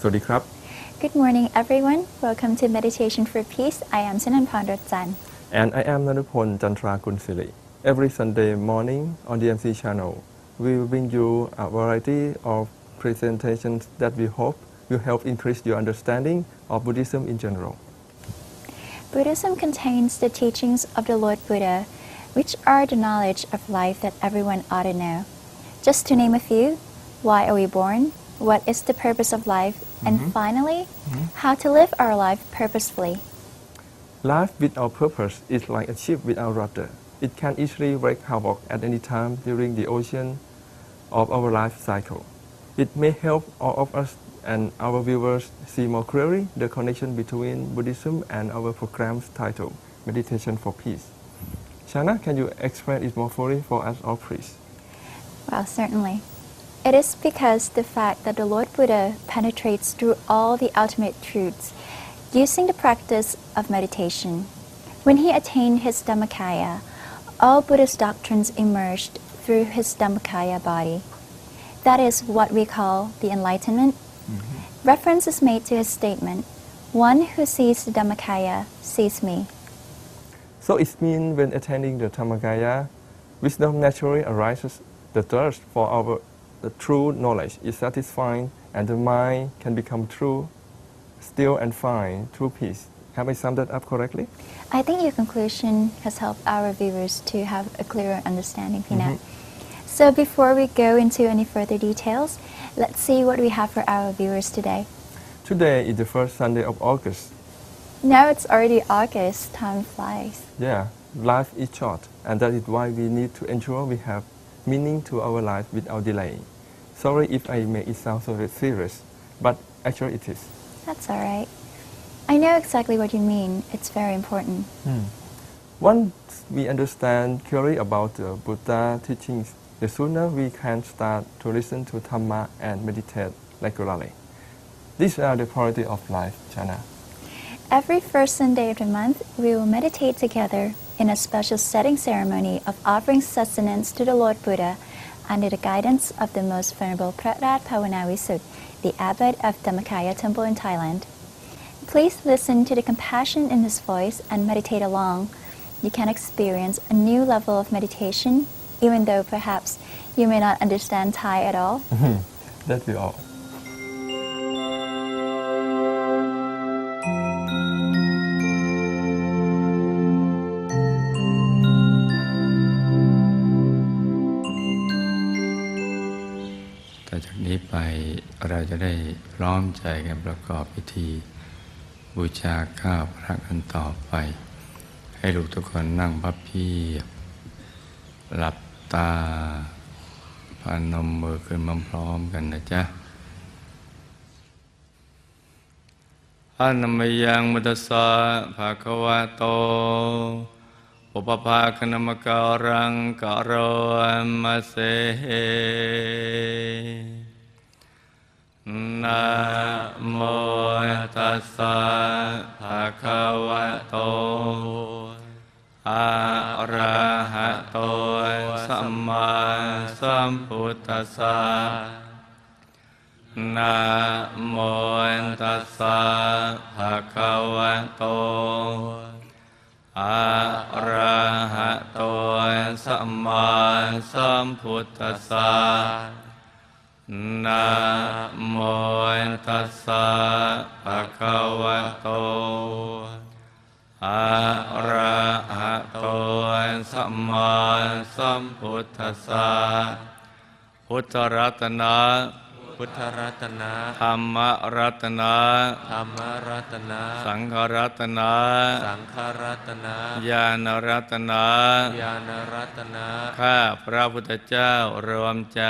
สวัสดีครับ Good morning, everyone. Welcome to Meditation for Peace. I am Sinanpan Ratsan. And I am Nanupon Jantra Kunsili. Every Sunday morning on the MC channel, we will bring you a variety of presentations that we hope will help increase your understanding of Buddhism in general. Buddhism contains the teachings of the Lord Buddha, which are the knowledge of life that everyone ought to know. Just to name a few, why are we born? What is the purpose of life? And finally, how to live our life purposefully. Life without purpose is like a ship without rudder. It can easily wreak havoc at any time during the ocean of our life cycle. It may help all of us and our viewers see more clearly the connection between Buddhism and our program's title, Meditation for Peace. Shana, can you explain it more fully for us all, please? Well, certainly. It is because the fact that the Lord Buddha penetrates through all the ultimate truths using the practice of meditation. When he attained his Dhammakaya, all Buddhist doctrines emerged through his Dhammakaya body. That is what we call the enlightenment. Reference is made to his statement, "One who sees the Dhammakaya sees me." So it means when attending the Dhammakaya, wisdom naturally arises. The thirst for the true knowledge is satisfying, and the mind can become true, still and find true peace. Have I summed that up correctly? I think your conclusion has helped our viewers to have a clearer understanding, Pina. So before we go into any further details, let's see what we have for our viewers today. Today is the first Sunday of August. Now it's already August, time flies. Yeah, life is short, and that is why we need to ensure we have meaning to our life without delay. Sorry if I make it sound so serious, but actually it is. That's all right. I know exactly what you mean. It's very important. Once we understand clearly about the Buddha teachings, the sooner we can start to listen to Dhamma and meditate regularly. These are the priority of life, Chana. Every first Sunday of the month, we will meditate together in a special setting ceremony of offering sustenance to the Lord Buddha under the guidance of the most venerable Prarat Pavanavisuddha, the abbot of Dhammakaya Temple in Thailand. Please listen to the compassion in his voice and meditate along. You can experience a new level of meditation, even though perhaps you may not understand Thai at all. That we all.ต่อจากนี้ไปเราจะได้พร้อมใจกันประกอบพิธีบูชาข้าวพระกันต่อไปให้ลูกทุกคนนั่งพับเพียบหลับตาพนมมือขึ้นพร้อมๆกันนะจ๊ะอะนะมะยังมุตัสสะภะคะวะโตอุปภาคณมการังกะโรมะเสนะโมตัสสะภะคะวะโตอะระหะโตสัมมาสัมพุทธัสสะนะโมตัสสะภะคะวะโตอะระหะโตสัมมาสัมพุทธัสสะนะโมตัสสะภะคะวะโตอะระหะโตสัมมาสัมพุทธัสสะพุทธรัตนะพุทธรัตนะธรรมรัตนะธรรมรัตนะสังฆรัตนะสังฆรัตนะญาณรัตนะญาณรัตนะข้าพระพุทธเจ้ารวมใจ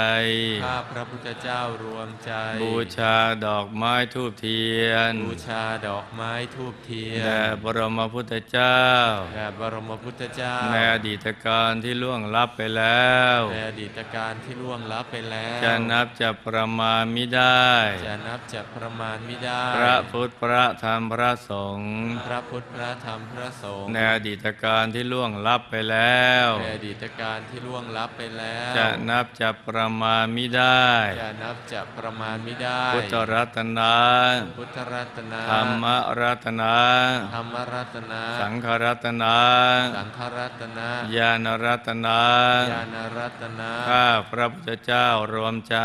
ข้าพระพุทธเจ้ารวมใจบูชาดอกไม้ธูปเทียนบูชาดอกไม้ธูปเทียนแด่บรมพุทธเจ้าแด่บรมพุทธเจ้าในอดีตการที่ล่วงลับไปแล้วในอดีตการที่ล่วงลับไปแล้วจะนับจะประมาณ ณมิได้ จะนับจะประมาณมิได้ พระพุทธพระธรรมพระสงฆ์ พระพุทธพระธรรมพระสงฆ์ ในอดีตการที่ล่วงลับไปแล้ว ในอดีตการที่ล่วงลับไปแล้ว จะนับจะประมาณมิได้ จะนับจะประมาณมิได้ พุทธรัตนะ พุทธรัตนะ ธรรมรัตนะ ธรรมรัตนะ สังฆรัตนะ สังฆรัตนะ ญาณรัตนะ ญาณรัตนะ ข้าพระพุทธเจ้ารวมใจ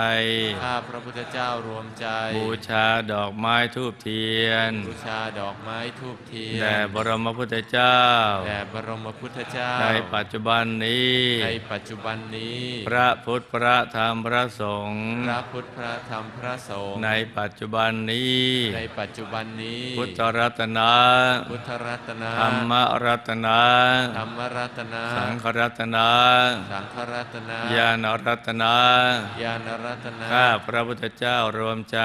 ข้าพระพุทธเจ้ารวมใจ บูชาดอกไม้ธูปเทียน บูชาดอกไม้ธูปเทียน แด่บรมพุทธเจ้า แด่บรมพุทธเจ้า ในปัจจุบันนี้ ในปัจจุบันนี้ พระพุทธพระธรรมพระสงฆ์ พระพุทธพระธรรมพระสงฆ์ ในปัจจุบันนี้ ในปัจจุบันนี้ พุทธรัตนะ พุทธรัตนะ ธรรมรัตนะ ธรรมรัตนะ สังฆรัตนะ สังฆรัตนะ ญาณรัตนะ ญาณรัตนะ ข้าพระพุทธเจ้ารวมใจ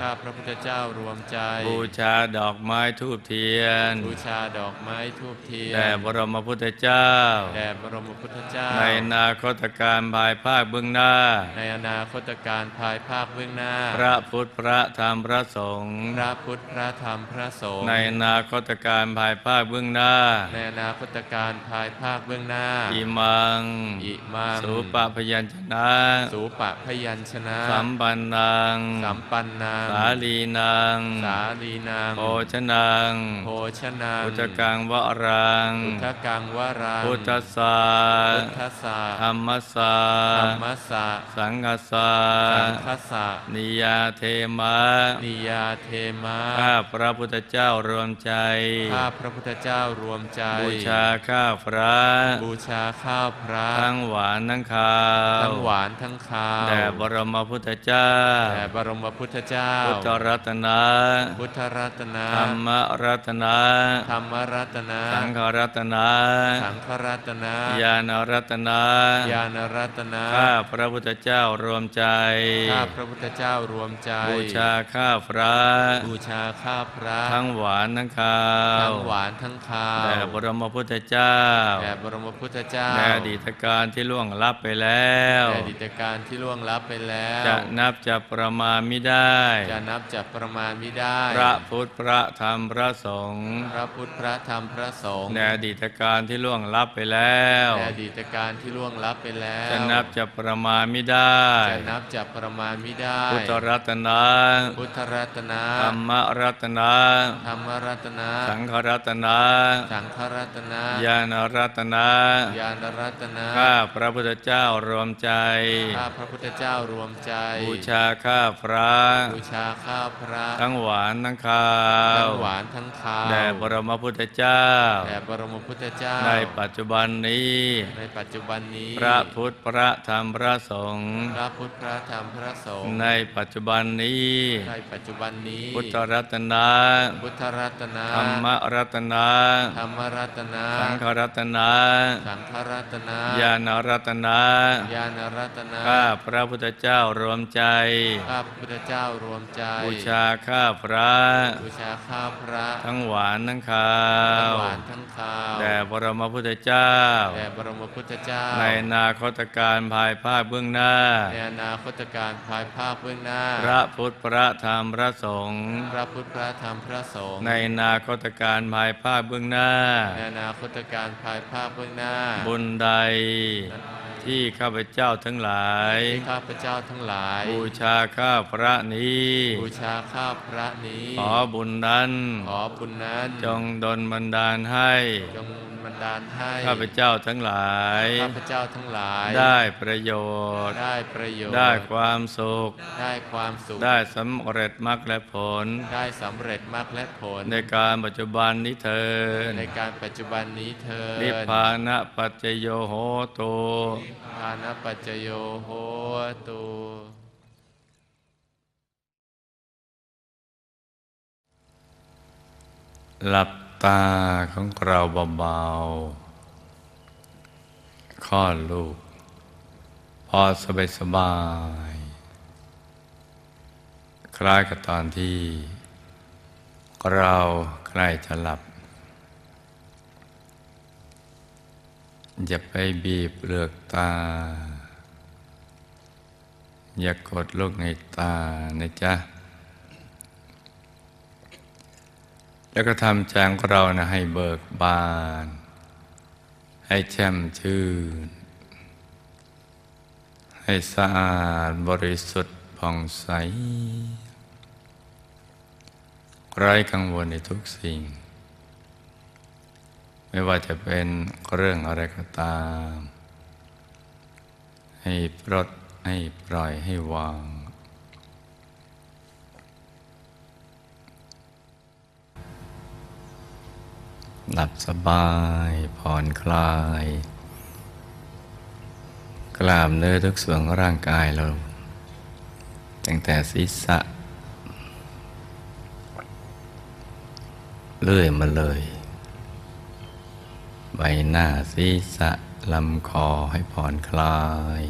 ข้าพระพุทธเจ้ารวมใจ บูชาดอกไม้ธูปเทียน บูชาดอกไม้ธูปเทียน แด่บรมพุทธเจ้า แด่บรมพุทธเจ้า ในอนาคตการภายภาคเบื้องหน้า ในอนาคตการภายภาคเบื้องหน้า พระพุทธพระธรรมพระสงฆ์ พระพุทธพระธรรมพระสงฆ์ ในอนาคตการภายภาคเบื้องหน้า ในอนาคตการภายภาคเบื้องหน้า อิมัง อิมัง สุปพยัญชนะ สูปะพยัญชนะ สัมปันนัง สัมปันนัง สาลีนัง สาลีนัง โภชนัง โภชนัง พุทธกังวรัง พุทธกังวรัง พุทธสา พุทธสา ธรรมสา ธรรมสะ สังฆสา สังฆสะ นิยาเทมะ นิยาเทมะ ข้าพระพุทธเจ้ารวมใจ ข้าพระพุทธเจ้ารวมใจ บูชาข้าวพระ บูชาข้าวพระ ทั้งหวานทั้งคาว ทั้งหวานทั้งคาว แด่บรมพุทธเจ้า แด่บรมพุทธเจ้า พุทธรัตนะ พุทธรัตนะ ธรรมรัตนะ ธรรมรัตนะ สังฆรัตนะ สังฆรัตนะ ญาณรัตนะ ญาณรัตนะ ข้าพระพุทธเจ้ารวมใจ ข้าพระพุทธเจ้ารวมใจ บูชาข้าวพระ บูชาข้าวพระ ทั้งหวานทั้งคาว ทั้งหวานทั้งคาว แด่บรมพุทธเจ้า แด่บรมพุทธเจ้า ในอดีตการที่ล่วงลับไปแล้ว ในอดีตการที่ล่วงลับไปแล้ว จะนับจะประมาณไม่ได้ จะนับจะประมาณไม่ได้ พระพุทธพระธรรมพระสงฆ์ พระพุทธพระธรรมพระสงฆ์ ในอดีตการที่ล่วงลับไปแล้ว ในอดีตการที่ล่วงลับไปแล้ว จะนับจะประมาณไม่ได้ จะนับจะประมาณไม่ได้ พุทธรัตนะ พุทธรัตนะ ธรรมรัตนะ ธรรมรัตนะ สังฆรัตนะ สังฆรัตนะ ญาณรัตนะ ญาณรัตนะ ข้าพระพุทธเจ้ารวมใจ ข้าพระพุทธเจ้ารวมใจ บูชาข้าวพระ บูชาข้าวพระ ทั้งหวานทั้งคา ทั้ ว งหวานทั้งคาว แด่บรมพุทธเจ้า แด่บรมพุทธเจ้า ในปัจจุบันนี้ ในปัจจุบันนี้ พระพุทธพระธรรมพระสงฆ์ พระพุทธพระธรรมพระสงฆ์ ในปัจจุบันนี้ ในปัจจุบันนี้ พุทธรัตนะ พุทธรัตนะ ธรรมรัตนะ ธรรมรัตนะ สังฆรัตนะ สังฆรัตนะ ญาณรัตนะ ญาณรัตนะ ข้าพระพุทธเจ้ารวมใจ ข้าพระพุทธเจ้ารวมใจ บูชาข้าวพระ บูชาข้าวพระ ทั้งหวานทั้งคา ทั้ง ว หวานทั้งคาว แด่บรมพุทธเจ้า แด่บรมพุทธเจ้า ในอนาคตการภายภาคเบื้องหน้า ในอนาคตการภายภาคเบื้องหน้า พระพุทธพระธรรมพระสงฆ์ พระพุทธพระธรรมพระสงฆ์ ในอนาคตการภายภาคเบื้องหน้า ในอนาคตการภายภาคเบื้องหน้า บุญใดที่ข้าพเจ้าทั้งหลาย ที่ข้าพเจ้าทั้งหลาย บูชาข้าวพระนี้ บูชาข้าวพระนี้ ขอบุญนั้น ขอบุญนั้น จงดลบันดาลให้ จงบันดาลให้ ข้าพเจ้าทั้งหลาย ข้าพเจ้าทั้งหลาย ได้ประโยชน์ ได้ประโยชน์ ได้ความสุข ได้ความสุข ได้สำเร็จมรรคและผล ได้สำเร็จมรรคและผล ในการปัจจุบันนี้เถิด ในการปัจจุบันนี้เธอญ นิพพานะปัจจโยโหตุ ทานปัจจโยโหตุ หลับตาของเราเบาๆคลอดลูก พอสบายๆคล้ายกับตอนที่เราใกล้จะหลับ อย่าไปบีบเปลือกตา อย่ากดลูกในตานะจ๊ะแล้วก็ทำใจของเรานะให้เบิกบานให้แช่มชื่นให้สะอาดบริสุทธิ์ผ่องใสไร้กังวลในทุกสิ่งไม่ว่าจะเป็นเรื่องอะไรก็ตามให้ปลดให้ปล่อยให้วางหลับสบายผ่อนคลายกล้ามเนื้อทุกส่วนของร่างกายเราตั้งแต่ศีรษะเลื่อยมาเลยใบหน้าศีรษะลำคอให้ผ่อนคลาย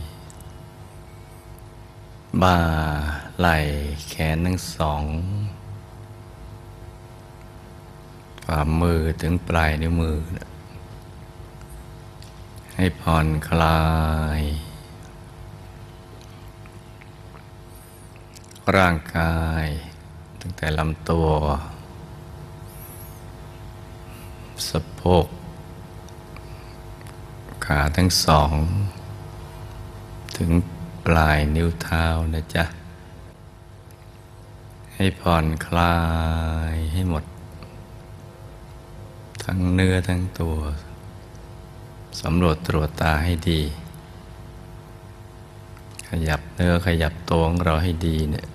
บ่าไหล่แขนทั้งสองฝ่ามือถึงปลายนิ้วมือให้ผ่อนคลายร่างกายตั้งแต่ลำตัวสะโพกขาทั้งสองถึงปลายนิ้วเท้านะจ๊ะให้ผ่อนคลายให้หมดทั้งเนื้อทั้งตัวสำรวจตรวจตาให้ดีขยับเนื้อขยับตัวของเราให้ดีเนี่ย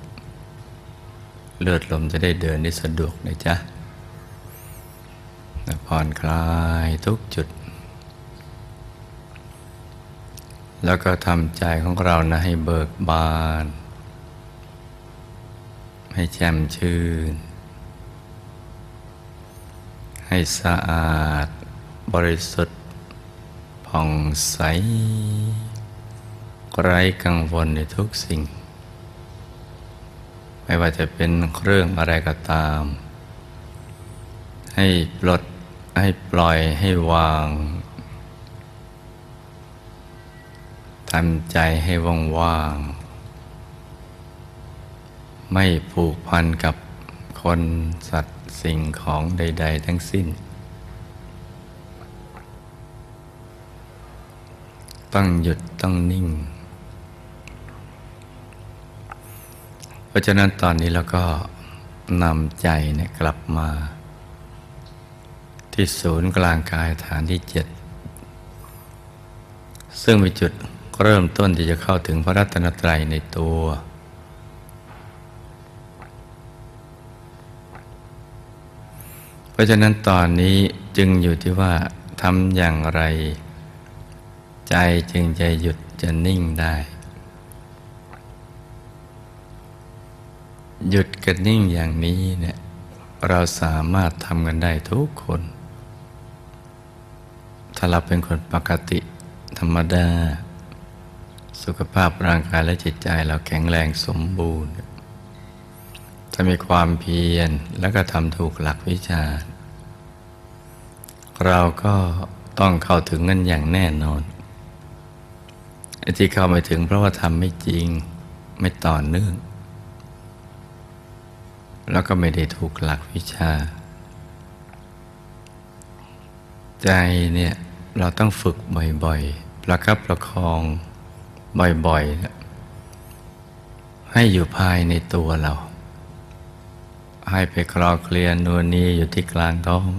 เลือดลมจะได้เดินได้สะดวกนะจ๊ะผ่อนคลายทุกจุดแล้วก็ทำใจของเรานะให้เบิกบานให้แจ่มชื่นให้สะอาดบริสุทธิ์ผ่องใสไร้กังวลในทุกสิ่งไม่ว่าจะเป็นเรื่องอะไรก็ตามให้ปลดให้ปล่อยให้วางทำใจให้ว่างๆไม่ผูกพันกับคนสัตว์สิ่งของใดๆทั้งสิ้นต้องหยุดต้องนิ่งเพราะฉะนั้นตอนนี้เราก็นำใจเนี่ยกลับมาที่ศูนย์กลางกายฐานที่ 7ซึ่งเป็นจุดเริ่มต้นที่จะเข้าถึงพระรัตนตรัยในตัวเพราะฉะนั้นตอนนี้จึงอยู่ที่ว่าทำอย่างไรใจจึงจะหยุดจะนิ่งได้หยุดกับนิ่งอย่างนี้เนี่ยเราสามารถทำกันได้ทุกคนถ้าเราเป็นคนปกติธรรมดาสุขภาพร่างกายและจิตใจเราแข็งแรงสมบูรณ์ถ้ามีความเพียรแล้วก็ทำถูกหลักวิชาเราก็ต้องเข้าถึงกันอย่างแน่นอนไอ้ที่เข้าไม่ถึงเพราะว่าทำไม่จริงไม่ต่อเนื่องแล้วก็ไม่ได้ถูกหลักวิชาใจเนี่ยเราต้องฝึกบ่อยๆประคับประคองบ่อยๆให้อยู่ภายในตัวเราให้ไปคลอเคลียร์นัวนีอยู่ที่กลางท้อง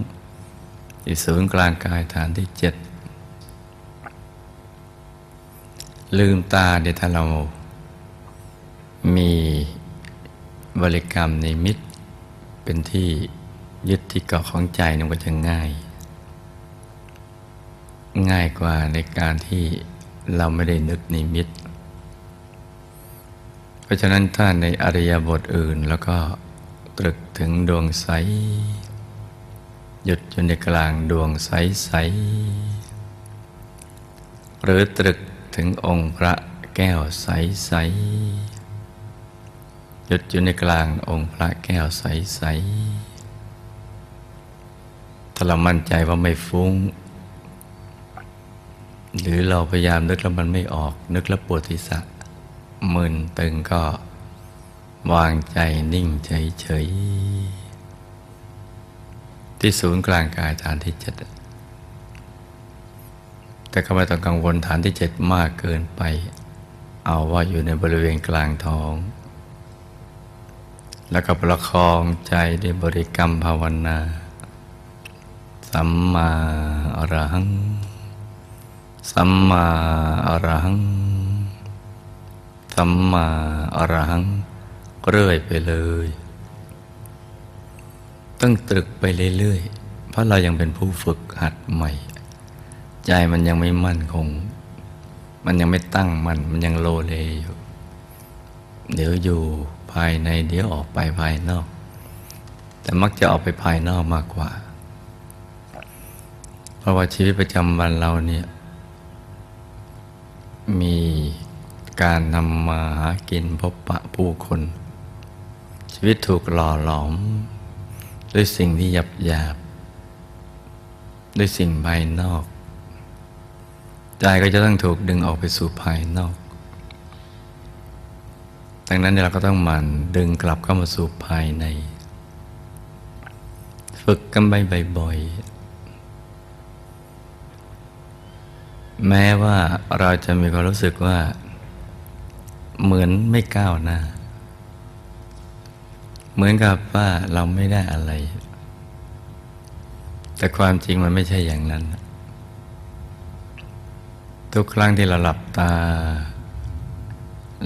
ที่ศูนย์กลางกายฐานที่ 7ลืมตาเดี๋ยวถ้าเรามีบริกรรมนิมิตเป็นที่ยึดที่เกาะของใจมันก็จะง่ายกว่าในการที่เราไม่ได้นึกนิมิตเพราะฉะนั้นถ้าในอริยบทอื่นแล้วก็ตรึกถึงดวงใสหยุดอยู่ในกลางดวงใสๆหรือตรึกถึงองค์พระแก้วใสๆหยุดอยู่ในกลางองค์พระแก้วใสๆถ้าเรามั่นใจว่าไม่ฟุ้งหรือเราพยายามนึกแล้วมันไม่ออกนึกแล้วปวดศีรษะ มึนตึงก็วางใจนิ่งเฉยๆที่ศูนย์กลางกายฐานที่ 7แต่ก็ไม่ต้องกังวลฐานที่ 7มากเกินไปเอาว่าอยู่ในบริเวณกลางท้องแล้วก็ประคองใจด้วยบริกรรมภาวนาสัมมาอรหังสัมมาอรหังสัมมาอรหังเรื่อยไปเลยต้องตรึกไปเรื่อยๆเพราะเรายังเป็นผู้ฝึกหัดใหม่ใจมันยังไม่มั่นคงมันยังไม่ตั้งมั่นมันยังโลเลอยู่เดี๋ยวอยู่ภายในเดี๋ยวออกไปภายนอกแต่มักจะออกไปภายนอกมากกว่าเพราะว่าชีวิตประจำวันเราเนี่ยมีการทำมาหากินพบปะผู้คนชีวิตถูกหล่อหลอมด้วยสิ่งที่หยาบๆด้วยสิ่งภายนอกใจก็จะต้องถูกดึงออกไปสู่ภายนอกดังนั้นเราก็ต้องหมั่นดึงกลับเข้ามาสู่ภายในฝึกกันไปบ่อยๆแม้ว่าเราจะมีความรู้สึกว่าเหมือนไม่ก้าวหน้าเหมือนกับว่าเราไม่ได้อะไรแต่ความจริงมันไม่ใช่อย่างนั้นทุกครั้งที่เราหลับตา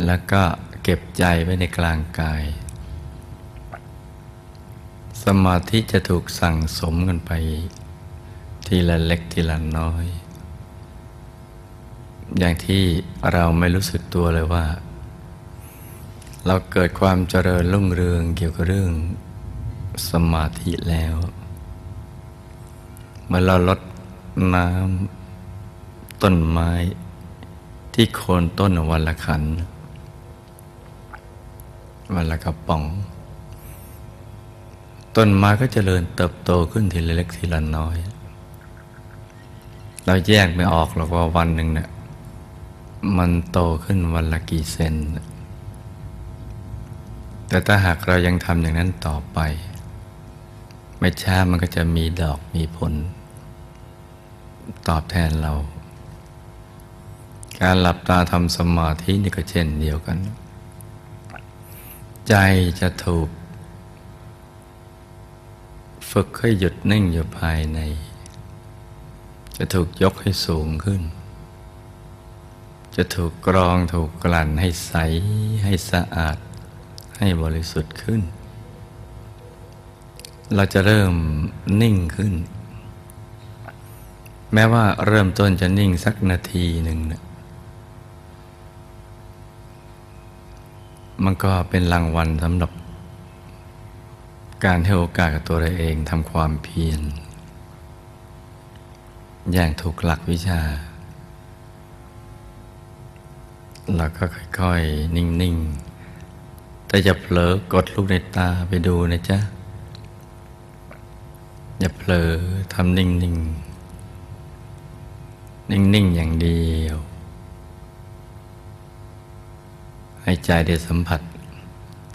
แล้วก็เก็บใจไว้ในกลางกายสมาธิจะถูกสั่งสมกันไปทีละเล็กทีละน้อยอย่างที่เราไม่รู้สึกตัวเลยว่าเราเกิดความเจริญรุ่งเรืองเกี่ยวกับเรื่องสมาธิแล้วเมื่อเราลดน้ำต้นไม้ที่โคนต้นวันละขันวันละกระป๋องต้นไม้ก็เจริญเติบโตขึ้นทีละเล็กทีละน้อยเราแยกไม่ออกหรอกว่าวันหนึ่งเนี่ยมันโตขึ้นวันละกี่เซนแต่ถ้าหากเรายังทำอย่างนั้นต่อไปไม่ช้ามันก็จะมีดอกมีผลตอบแทนเราการหลับตาทำสมาธินี่ก็เช่นเดียวกันใจจะถูกฝึกให้หยุดนิ่งอยู่ภายในจะถูกยกให้สูงขึ้นจะถูกกรองถูกกลั่นให้ใสให้สะอาดให้บริสุทธิ์ขึ้นเราจะเริ่มนิ่งขึ้นแม้ว่าเริ่มต้นจะนิ่งสักนาทีหนึ่งนะมันก็เป็นรางวัลสำหรับการให้โอกาสกับตัวเราเองทำความเพียรอย่างถูกหลักวิชาเราก็ค่อยๆนิ่งๆแต่อย่าเผลอกดลูกในตาไปดูนะจ๊ะอย่าเผลอทำนิ่งๆนิ่งๆอย่างเดียวให้ใจได้สัมผัส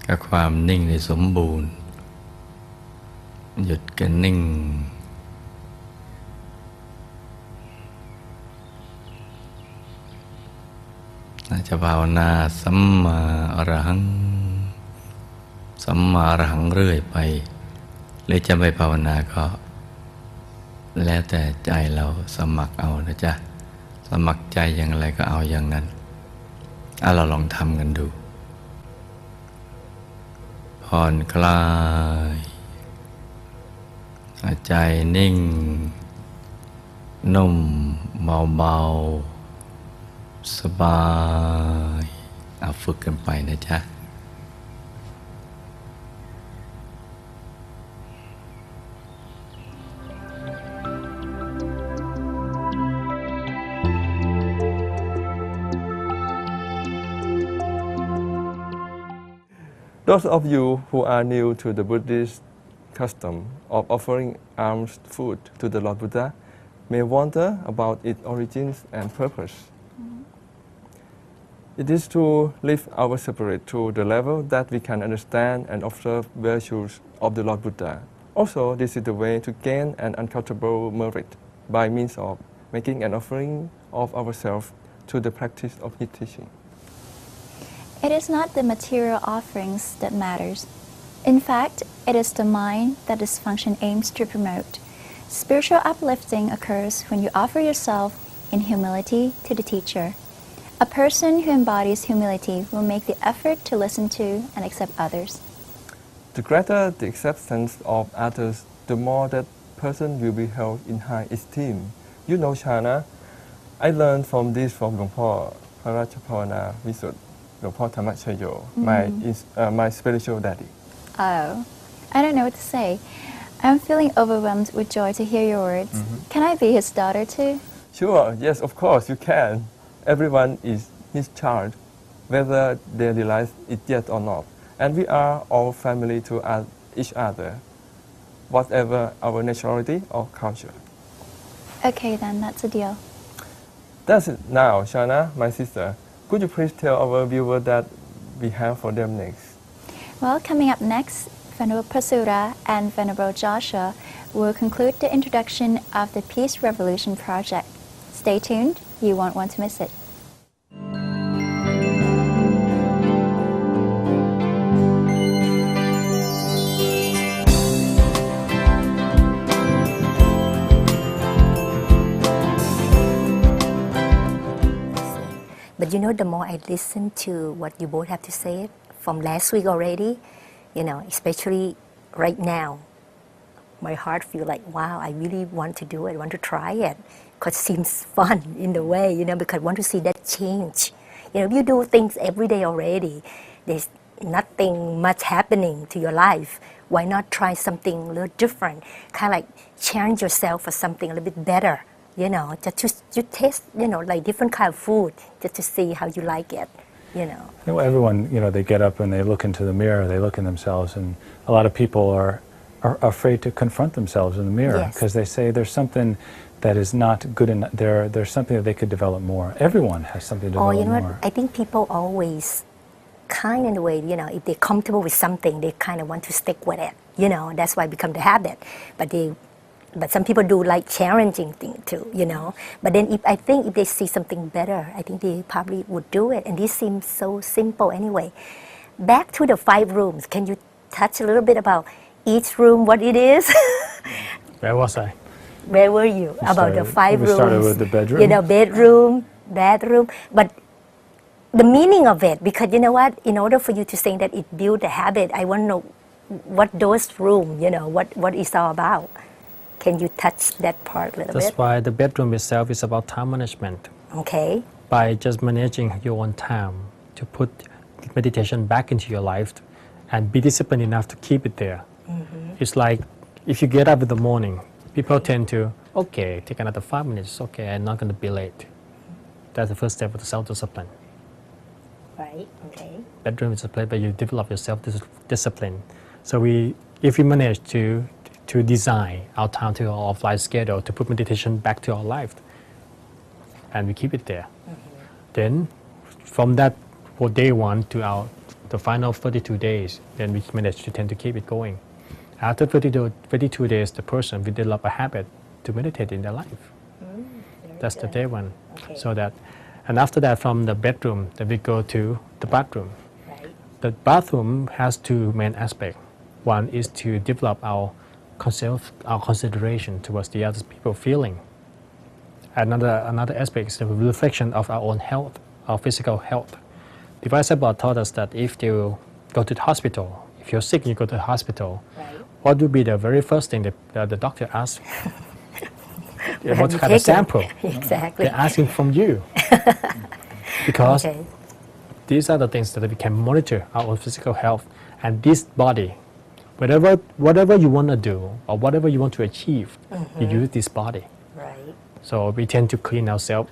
กับความนิ่งในสมบูรณ์หยุดกันนิ่งน่าจะภาวนาสัมมาอรหังสัมมาอรหังเรื่อยไปหรือจะไม่ภาวนาก็แล้วแต่ใจเราสมัครเอานะจ๊ะสมัครใจอย่างไรก็เอาอย่างนั้นเราลองทำกันดูผ่อนคลายใจนิ่งนุ่มเบาๆสบายฝึกกันไปนะจ๊ะ Those of you who are new to the Buddhist custom of offering alms food to the Lord Buddha may wonder about its origins and purpose. It is to lift our spirit to the level that we can understand and observe virtues of the Lord Buddha. Also, this is the way to gain an uncountable merit by means of making an offering of ourselves to the practice of His teaching. It is not the material offerings that matters. In fact, it is the mind that this function aims to promote. Spiritual uplifting occurs when you offer yourself in humility to the teacher. A person who embodies humility will make the effort to listen to and accept others. The greater the acceptance of others, the more that person will be held in high esteem. You know, Chana, I learned from this from หลวงพ่อพระราชภาวนาวิสุทธิ์ หลวงพ่อธรรมชโย my spiritual daddy. Oh, I don't know what to say. I'm feeling overwhelmed with joy to hear your words. Can I be his daughter too? Sure, yes, of course, you can. Everyone is his child, whether they realize it yet or not. And we are all family to each other, whatever our nationality or culture. Okay then, that's a deal. That's it now, Shana, my sister. Could you please tell our viewers that we have for them next? Well, coming up next, Venerable Prasura and Venerable Joshua will conclude the introduction of the Peace Revolution Project. Stay tuned, you won't want to miss it. But you know, the more I listen to what you both have to say from last week already, you know, especially right now, my heart feels like, wow, I really want to do it, I want to try it, because it seems fun in the way, you know, because I want to see that change. You know, if you do things every day already, there's nothing much happening to your life. Why not try something a little different? Kind of like challenge yourself for something a little bit better, you know, just to taste, you know, like different kind of food, just to see how you like it, you know. You know, everyone, you know, they get up and they look into the mirror, they look in themselves, and a lot of people are afraid to confront themselves in the mirror because they say there's something that is not good enough. There's something that they could develop more. Everyone has something to develop you know more. what? I think people always kind of in a way, you know, if they're comfortable with something, they kind of want to stick with it. You know, that's why it become the habit. But some people do like challenging things too, you know. But then I think if they see something better, I think they probably would do it. And this seems so simple anyway. Back to the 5 rooms. Can you touch a little bit about each room, what it is? Where was I? Where were you? About the 5 rooms. We started with the bedroom. You know, bedroom, bathroom. But the meaning of it, because you know what? In order for you to say that it built a habit, I want to know what those rooms, you know, what it's all about. Can you touch that part a little bit? That's why the bedroom itself is about time management. Okay. By just managing your own time to put meditation back into your life and be disciplined enough to keep it there. It's like if you get up in the morning, people tend to, okay, take another 5 minutes, okay, I'm not going to be late. That's the first step of the self-discipline. Right, okay. Bedroom is a place where you develop your self-discipline. So if we manage to design our time to our life schedule to put meditation back to our life, and we keep it there, then from that for day 1 to the final 32 days, then we manage to tend to keep it going. After 32 days, the person will develop a habit to meditate in their life. That's the day 1. Okay. And after that, from the bedroom, then we go to the bathroom. Right. The bathroom has 2 main aspects. One is to develop our consideration towards the other people's feeling. Another aspect is the reflection of our own health, our physical health. The Bible taught us that if you go to the hospital, if you're sick, you go to the hospital. Right. What would be the very first thing that the doctor asks? What kind of sample? Exactly. They're asking from you. Because these are the things that we can monitor our own physical health. And this body, whatever you want to do or whatever you want to achieve, you use this body. Right. So we tend to clean ourselves,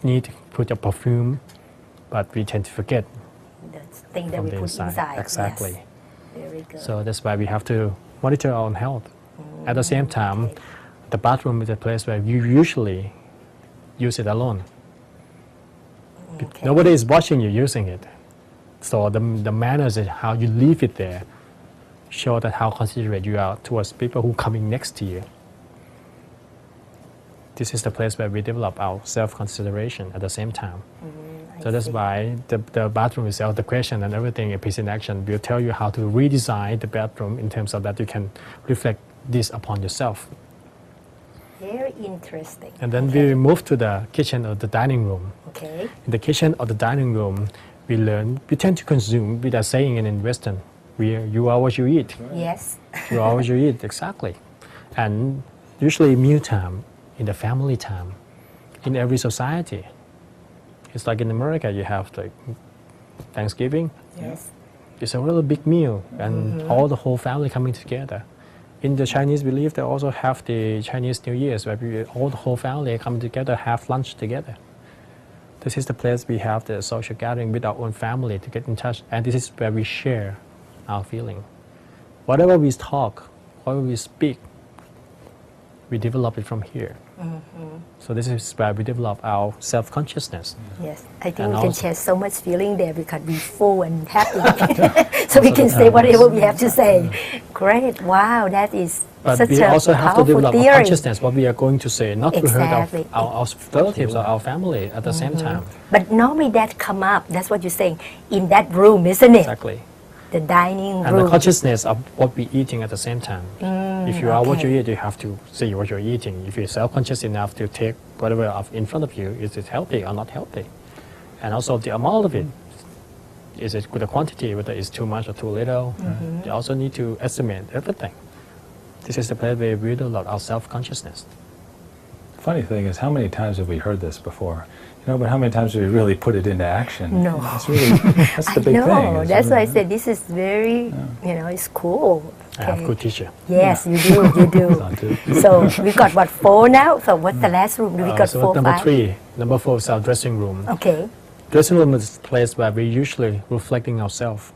need to put a perfume, but we tend to forget The thing that from we the put inside. Exactly. Yes. Very good. So that's why we have to monitor our own health. At the same time, the bathroom is a place where you usually use it alone. Okay. Nobody is watching you using it. So the manners is how you leave it there. Show that how considerate you are towards people who coming next to you. This is the place where we develop our self-consideration at the same time. So that's why the bathroom itself, the question and everything in Peace in Action will tell you how to redesign the bathroom in terms of that you can reflect this upon yourself. Very interesting. And then we move to the kitchen or the dining room. Okay. In the kitchen or the dining room, we tend to consume without saying it in Western. You are what you eat. Yes. You are what you eat, exactly. And usually mealtime, in the family time, in every society. It's like in America, you have like Thanksgiving. Yes. It's a really big meal, and all the whole family coming together. In the Chinese belief, they also have the Chinese New Year's, where all the whole family come together, have lunch together. This is the place we have the social gathering with our own family to get in touch, and this is where we share our feeling. Whatever we talk, whatever we speak, we develop it from here. So this is where we develop our self-consciousness. Yes, I think And we can also- share so much feeling there because we're full and happy. So we can say whatever we have to say. Great, wow, that is But such we a also have to powerful develop our theory. consciousness, what we are going to say, not to Exactly. hurt our relatives or our family at the same time. But normally that come up, that's what you're saying, in that room, isn't it? Exactly. The dining And room. the consciousness of what we're eating at the same time. If you are what you okay. eat, you have to see what you're eating. If you're self-conscious enough to take whatever in front of you, is it healthy or not healthy? And also the amount of it. Is it with the quantity, whether it's too much or too little? You also need to estimate everything. This is the place where we develop our self-consciousness. Funny thing is, how many times have we heard this before? You know, but how many times have we really put it into action? No. That's really, that's the I big know, thing. is that's why I really- said this is very, it's cool. I have good teacher. Yes, you do, you do. on too. So we got what, 4 now? So what's the last room? We got So 4, number 5? 3, number 4 is our dressing room. Okay. Dressing room is a place where we're usually reflecting ourselves.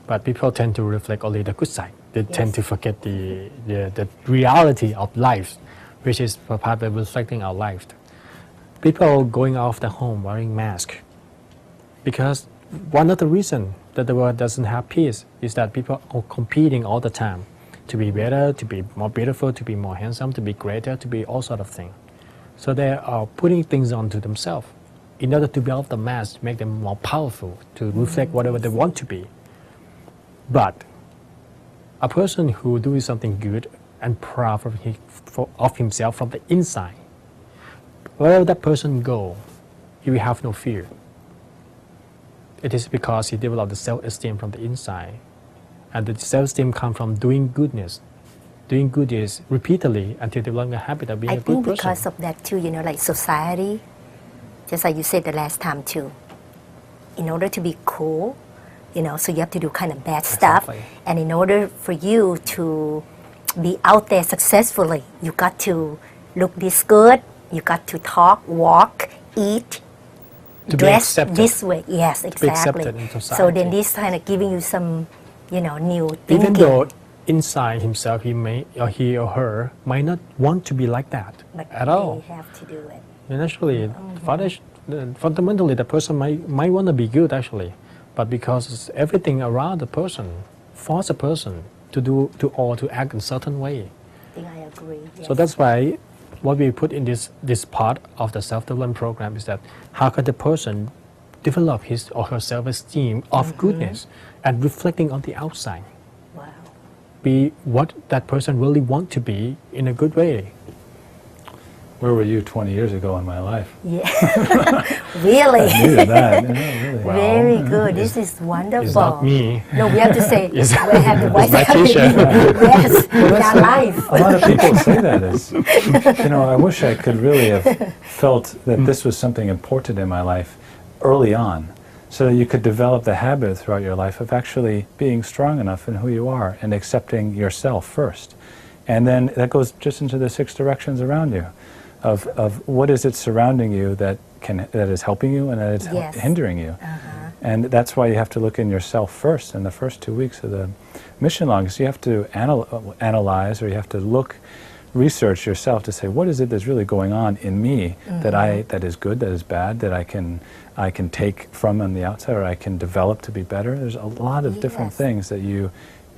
But people tend to reflect only the good side. They tend to forget the reality of life, which is part of reflecting our life. People going out of their home wearing masks. Because one of the reasons that the world doesn't have peace is that people are competing all the time to be better, to be more beautiful, to be more handsome, to be greater, to be all sort of things. So they are putting things onto themselves in order to build the mass, make them more powerful, to reflect whatever they want to be. But a person who doing something good and proud of himself from the inside, wherever that person go, he will have no fear. It is because he developed the self-esteem from the inside. And the self-esteem comes from doing goodness. Doing good is repeatedly until developing a habit of being I a good think person. because of that too, like society, just like you said the last time too, in order to be cool, so you have to do kind of bad stuff. Exactly. And in order for you to be out there successfully, you got to look this good, you got to talk, walk, eat, To be dress accepted. this way. Yes, be exactly. accepted in So society. then this kind of giving you some, new thinking. Even though inside himself he or her might not want to be like that but at all. they have to do it. And actually, fundamentally, the person might want to be good actually, but because everything around the person force a person to act in a certain way. I think I agree. Yes. So that's why what we put in this part of the self-development program is that how can the person develop his or her self-esteem of goodness and reflecting on the outside, Wow. be what that person really want to be in a good way. Where were you 20 years ago in my life? Yeah. Really? I needed that. Really. Very good. This is wonderful. It's not me. No, we have to say It's- we have the voice. my teacher. Yes, in our life. A lot of people say that is, I wish I could really have felt that this was something important in my life early on, so that you could develop the habit throughout your life of actually being strong enough in who you are and accepting yourself first. And then that goes just into the 6 directions around you of what is it surrounding you that is helping you and that is Yes. hindering you. And that's why you have to look in yourself first in the first 2 weeks of the mission long. So you have to analyze, or you have to look research yourself to say, what is it that's really going on in me that is good, that is bad, that I can take from on the outside, or I can develop to be better. There's a lot of different things that you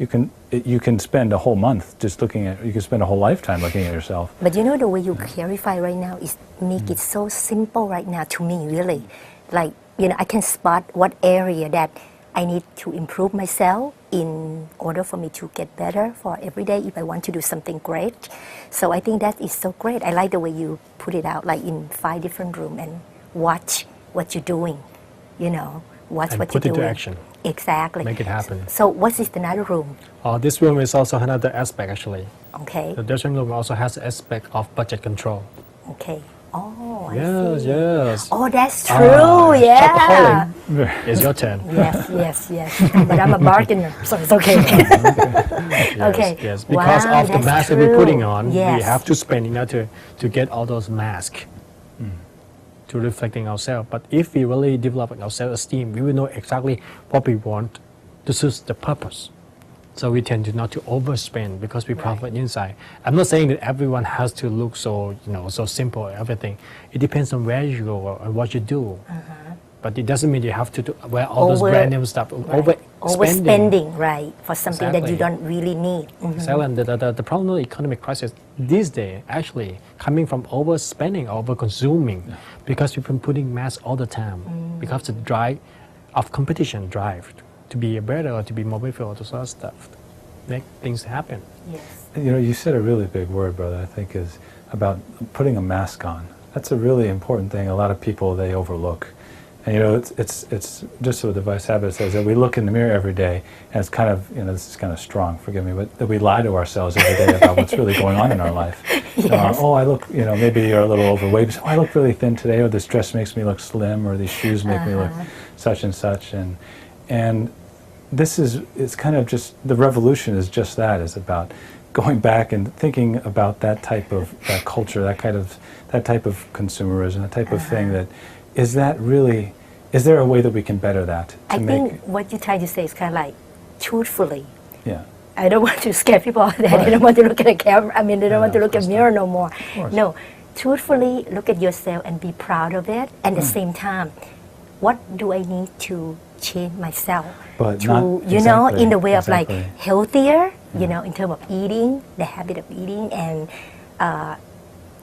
can spend a whole month just looking at. You can spend a whole lifetime looking at yourself. But you know, the way you clarify right now is make it so simple right now to me, really. Like, you know, I can spot what area that I need to improve myself in order for me to get better for every day if I want to do something great. So I think that is so great. I like the way you put it out, like in 5 different rooms, and watch what you're doing, you know, watch And what put you're it to doing. action. Exactly. Make it happen. So what is another room? This room is also another aspect actually. Okay. The dressing room also has an aspect of budget control. Okay. Oh, I Yes, see. yes. Oh, that's true. Yeah. It's your turn. Yes. But I'm a bargainer, so it's okay. Okay. Yes, because Wow, of the that's mask that we're true. putting on, we Yes. have to spend in order to get all those masks to reflecting ourselves. But if we really develop our self-esteem, we will know exactly what we want to suit the purpose. So we tend to not to overspend because we profit inside. I'm not saying that everyone has to look so, so simple, everything. It depends on where you go and what you do. But it doesn't mean you have to wear all those brand name stuff. Overspending, right, for something that you Exactly. don't really need. So, and the problem with economic crisis these days actually coming from overspending, over-consuming, because we've been putting masks all the time, because the drive of competition drive to be better or to be more beautiful, to sort of stuff, make things happen. Yes. You know, you said a really big word, brother, I think, is about putting a mask on. That's a really important thing. A lot of people, they overlook. And you know, it's just what the Vice Habit says, that we look in the mirror every day, and it's kind of, this is kind of strong, forgive me, but that we lie to ourselves every day about what's really going on in our life. Yes. I look, maybe you're a little overweight, so I look really thin today, or this dress makes me look slim, or these shoes make me look such and such. And this is, it's kind of just, the revolution is just that, is about going back and thinking about that type of that culture, that type of consumerism, that type of thing, that is that really, is there a way that we can better that? I think what you're trying to say is kind of like, truthfully. Yeah. I don't want to scare people out there. They don't want to look at a camera. I mean, they don't want to look at a mirror no more. No, truthfully, look at yourself and be proud of it. And at the same time, what do I need to change myself But to, not, in the way of like exactly. healthier, in terms of eating, the habit of eating, and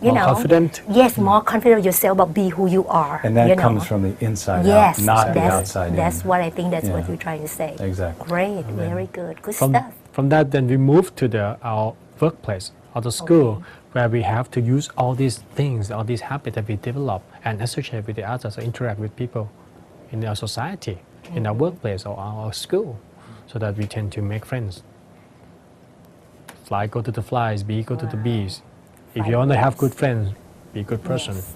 More confident. Yes, more confident of yourself, but be who you are. And that comes from the inside yes, out, not the that's, outside that's in. what I think. That's what Yeah. you're trying to say. Exactly. Great, very good, good From, stuff. from that, then we move to our workplace or the school, where we have to use all these things, all these habits that we develop and associate with the others, or interact with people in our society, in our workplace or our school, so that we tend to make friends. Fly, go to the flies, bee, go to the bees. If you want to have good friends, be a good person. Yes.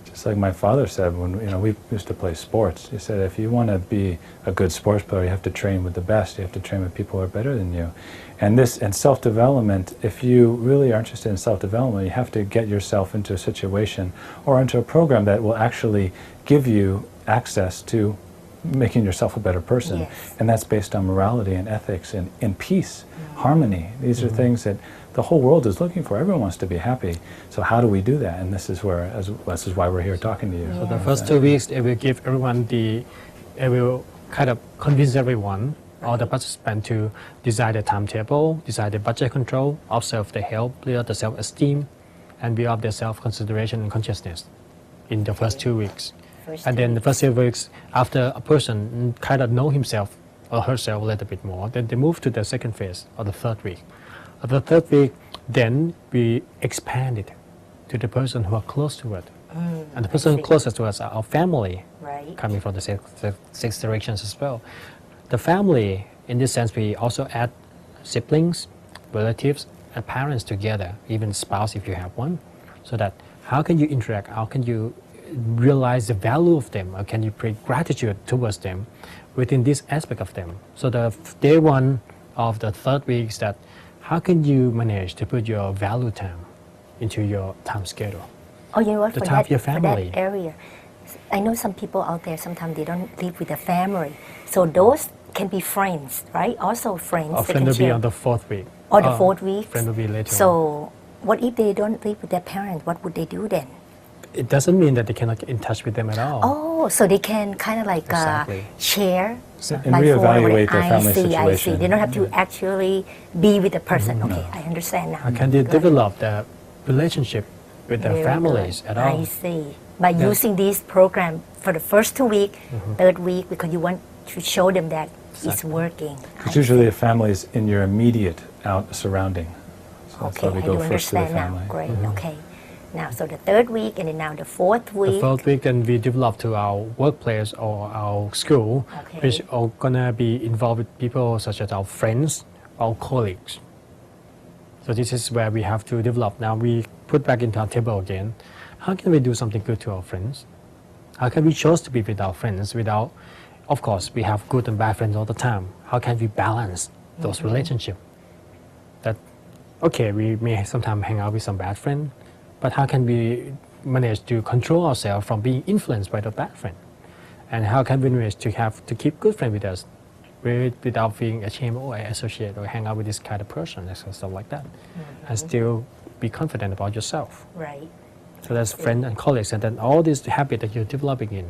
Just like my father said when we used to play sports. He said, if you want to be a good sports player, you have to train with the best. You have to train with people who are better than you. And self-development, if you really are interested in self-development, you have to get yourself into a situation or into a program that will actually give you access to making yourself a better person. Yes. And that's based on morality and ethics and peace, harmony. These are things that the whole world is looking for. Everyone wants to be happy. So how do we do that? And this is why we're here talking to you. So the first 2 weeks, it will give everyone it will kind of convince everyone, all the participants, to design the timetable, design the budget control, observe the health, build the self-esteem, and build up their self-consideration and consciousness in the first 2 weeks. And then the first 2 weeks, after a person kind of know himself or herself a little bit more, then they move to the second phase, or the third week. At the third week, then we expand it to the person who are close to it. And the person closest to us are our family, Right. coming from the six directions as well. The family, in this sense, we also add siblings, relatives, and parents together, even spouse if you have one, so that how can you interact, how can you realize the value of them, or can you bring gratitude towards them within this aspect of them. So the day one of the third week is that how can you manage to put your value time into your time schedule? Oh, you know what? The For time of your for family. that area, I know some people out there, sometimes they don't live with a family. So those can be friends, right? Also friends. Or they friend can will be share. on the fourth week. Or the fourth week. Friend will be later on. So What if they don't live with their parents? What would they do then? It doesn't mean that they cannot get in touch with them at all. Oh, so they can kind of like Exactly. share And by phone or reevaluate their I family see, situation. I see. They don't have to actually be with the person. Okay, I understand now. How can they Got it. develop the relationship with their Very families good. at all? I see. By using this program for the first 2 weeks, third week, because you want to show them that it's working. It's usually a family is in your immediate surrounding. So that's Okay, why we I go do first to the understand now. family. Great, okay. Now, so the third week and then now the fourth The week. fourth week, then we develop to our workplace or our school, Okay. which are gonna be involved with people such as our friends, our colleagues. So this is where we have to develop. Now we put back into our table again. How can we do something good to our friends? How can we choose to be with our friends without, of course, we have good and bad friends all the time. How can we balance those relationships? That, okay, we may sometimes hang out with some bad friend, but how can we manage to control ourselves from being influenced by the bad friend? And how can we manage to keep good friends with us without feeling ashamed or associate or hang out with this kind of person and stuff like that, and still be confident about yourself? Right. So that's friends and colleagues, and then all this habit that you're developing in,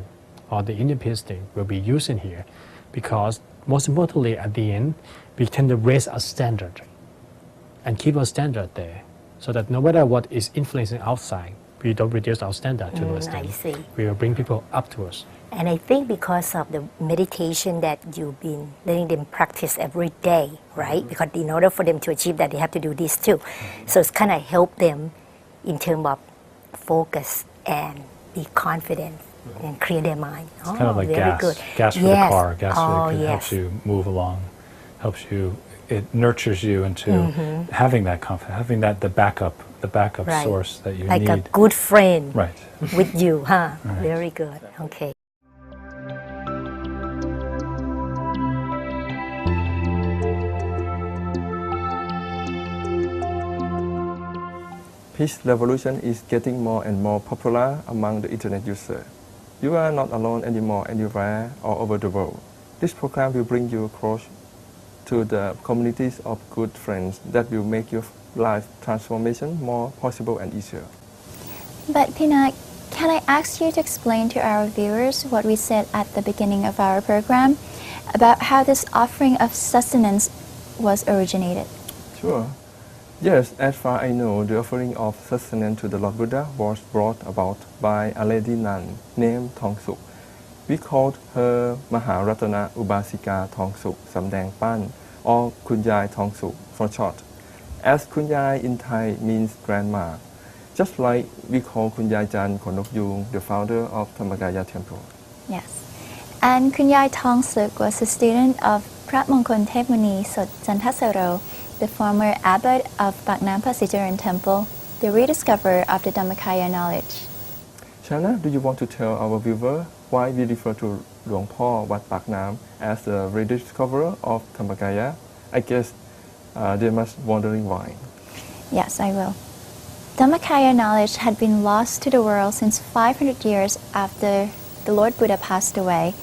or the Indian peace thing, will be used in here, because most importantly, at the end, we tend to raise our standard and keep our standard there, so that no matter what is influencing outside, we don't reduce our standard to those I things. see. We will bring people up to us. And I think because of the meditation that you've been letting them practice every day, right? Because in order for them to achieve that, they have to do this too. So it's kind of help them in terms of focus and be confident and clear their mind. It's kind of like very gas. good. Gas for Yes. the car. Gas Oh, that yes. helps you move along, it nurtures you into having that confidence, having the backup Right. source that you Like need. a good friend Right. with you, huh? Right. Very good. Okay. Peace Revolution is getting more and more popular among the internet users. You are not alone anymore anywhere all over the world. This program will bring you close to the communities of good friends that will make your life transformation more possible and easier. But Pinat, can I ask you to explain to our viewers what we said at the beginning of our program about how this offering of sustenance was originated? Sure. Yes, as far as I know, the offering of sustenance to the Lord Buddha was brought about by a lady nun named Thong Suk. We called her Maharatana Ubasika Thong Suk Samdang Pan, or Kunyai Thong Suk for short. As Kunyai in Thai means grandma, just like we call Kunyai Jan Konok Yung, the founder of Dhammakaya Temple. Yes. And Kunyai Thong Suk was a student of Prat Mongkol Thepmuni Sot Jantasaro, the former abbot of Paknam Pasitaran Temple, the rediscoverer of the Dhammakaya knowledge. Shana, do you want to tell our viewer why we refer to Luang Por Wat Paknam as the rediscoverer of Dhammakaya? I guess they must wondering why. Yes, I will. Dhammakaya knowledge had been lost to the world since 500 years after the Lord Buddha passed away,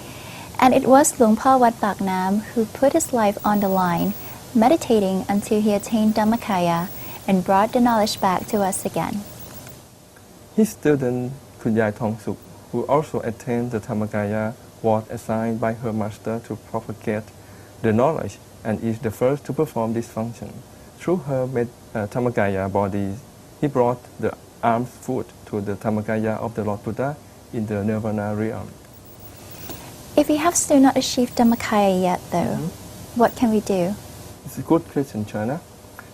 and it was Luang Por Wat Paknam who put his life on the line, meditating until he attained Dhammakaya and brought the knowledge back to us again. His student Kunyai Thong Suk, who also attained the Dhammakaya, was assigned by her master to propagate the knowledge and is the first to perform this function. Through her Dhammakaya body, he brought the alms food to the Dhammakaya of the Lord Buddha in the Nirvana realm. If we have still not achieved Dhammakaya yet, though, what can we do? It's a good question, Chana.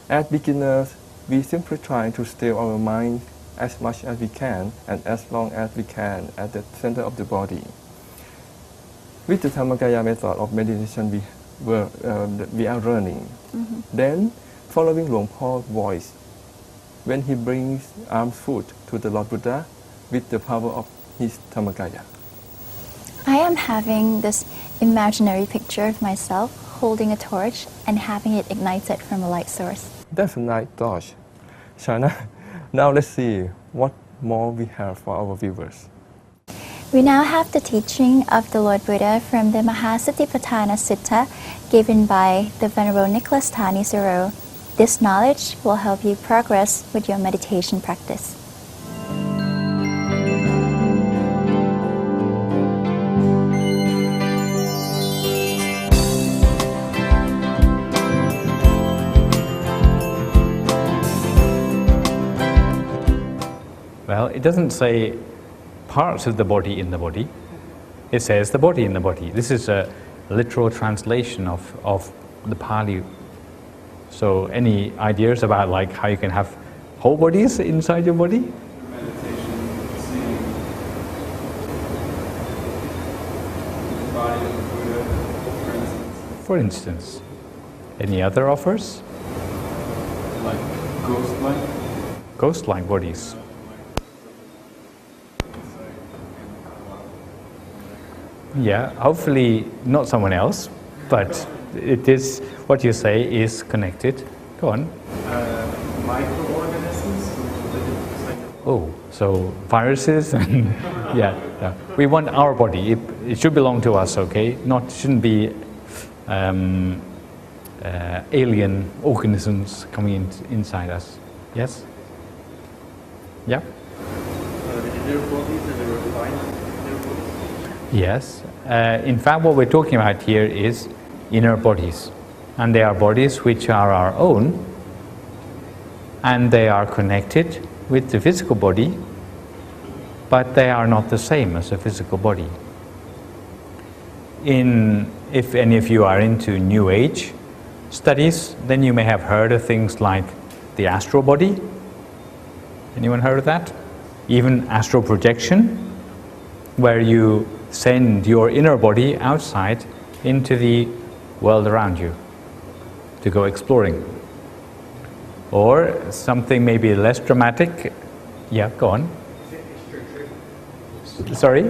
As beginners, we simply try to still our mind as much as we can and as long as we can at the center of the body. With the Dhammakaya method of meditation we are learning, then following Luang Por's voice, when he brings alms food to the Lord Buddha with the power of his Dhammakaya. I am having this imaginary picture of myself holding a torch and having it ignited from a light source. That's a nice torch. Shana, now let's see what more we have for our viewers. We now have the teaching of the Lord Buddha from the Mahasatipatthana Sutta given by the Venerable Nicholas Tani Zero, This knowledge will help you progress with your meditation practice. Well, it doesn't say parts of the body in the body. It says the body in the body. This is a literal translation of the Pali. So any ideas about like how you can have whole bodies inside your body? For instance, any other offers? Like ghost-like? Ghost-like bodies. Yeah, hopefully not someone else, but it is what you say is connected. Go on. Microorganisms? Oh, so viruses and yeah. We want our body. It should belong to us, okay? Shouldn't be alien organisms coming inside us. Yes? Yeah? Yes. In fact, what we're talking about here is inner bodies. And they are bodies which are our own, and they are connected with the physical body, but they are not the same as the physical body. If any of you are into New Age studies, then you may have heard of things like the astral body. Anyone heard of that? Even astral projection, where you send your inner body outside into the world around you to go exploring. Or something maybe less dramatic. Yeah, go on. Sorry?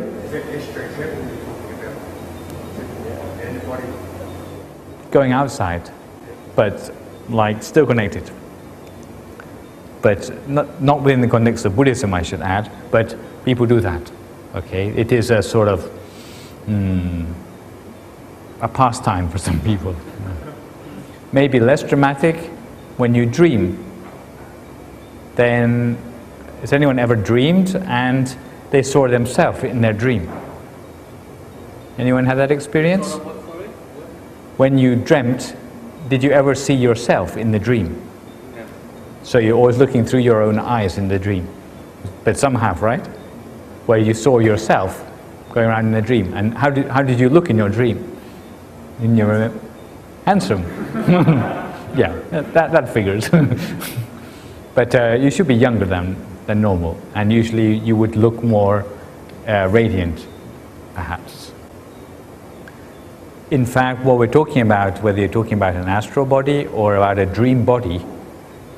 Going outside, but like still connected. But not within the context of Buddhism, I should add, but people do that. Okay, it is a sort of a pastime for some people. Maybe less dramatic when you dream. Then, has anyone ever dreamed and they saw themselves in their dream? Anyone had that experience? When you dreamt, did you ever see yourself in the dream? So you're always looking through your own eyes in the dream. But some have, right? Where you saw yourself going around in a dream. And how did you look in your dream? In your handsome. Yeah, that figures. But you should be younger than normal, and usually you would look more radiant, perhaps. In fact, what we're talking about, whether you're talking about an astral body or about a dream body,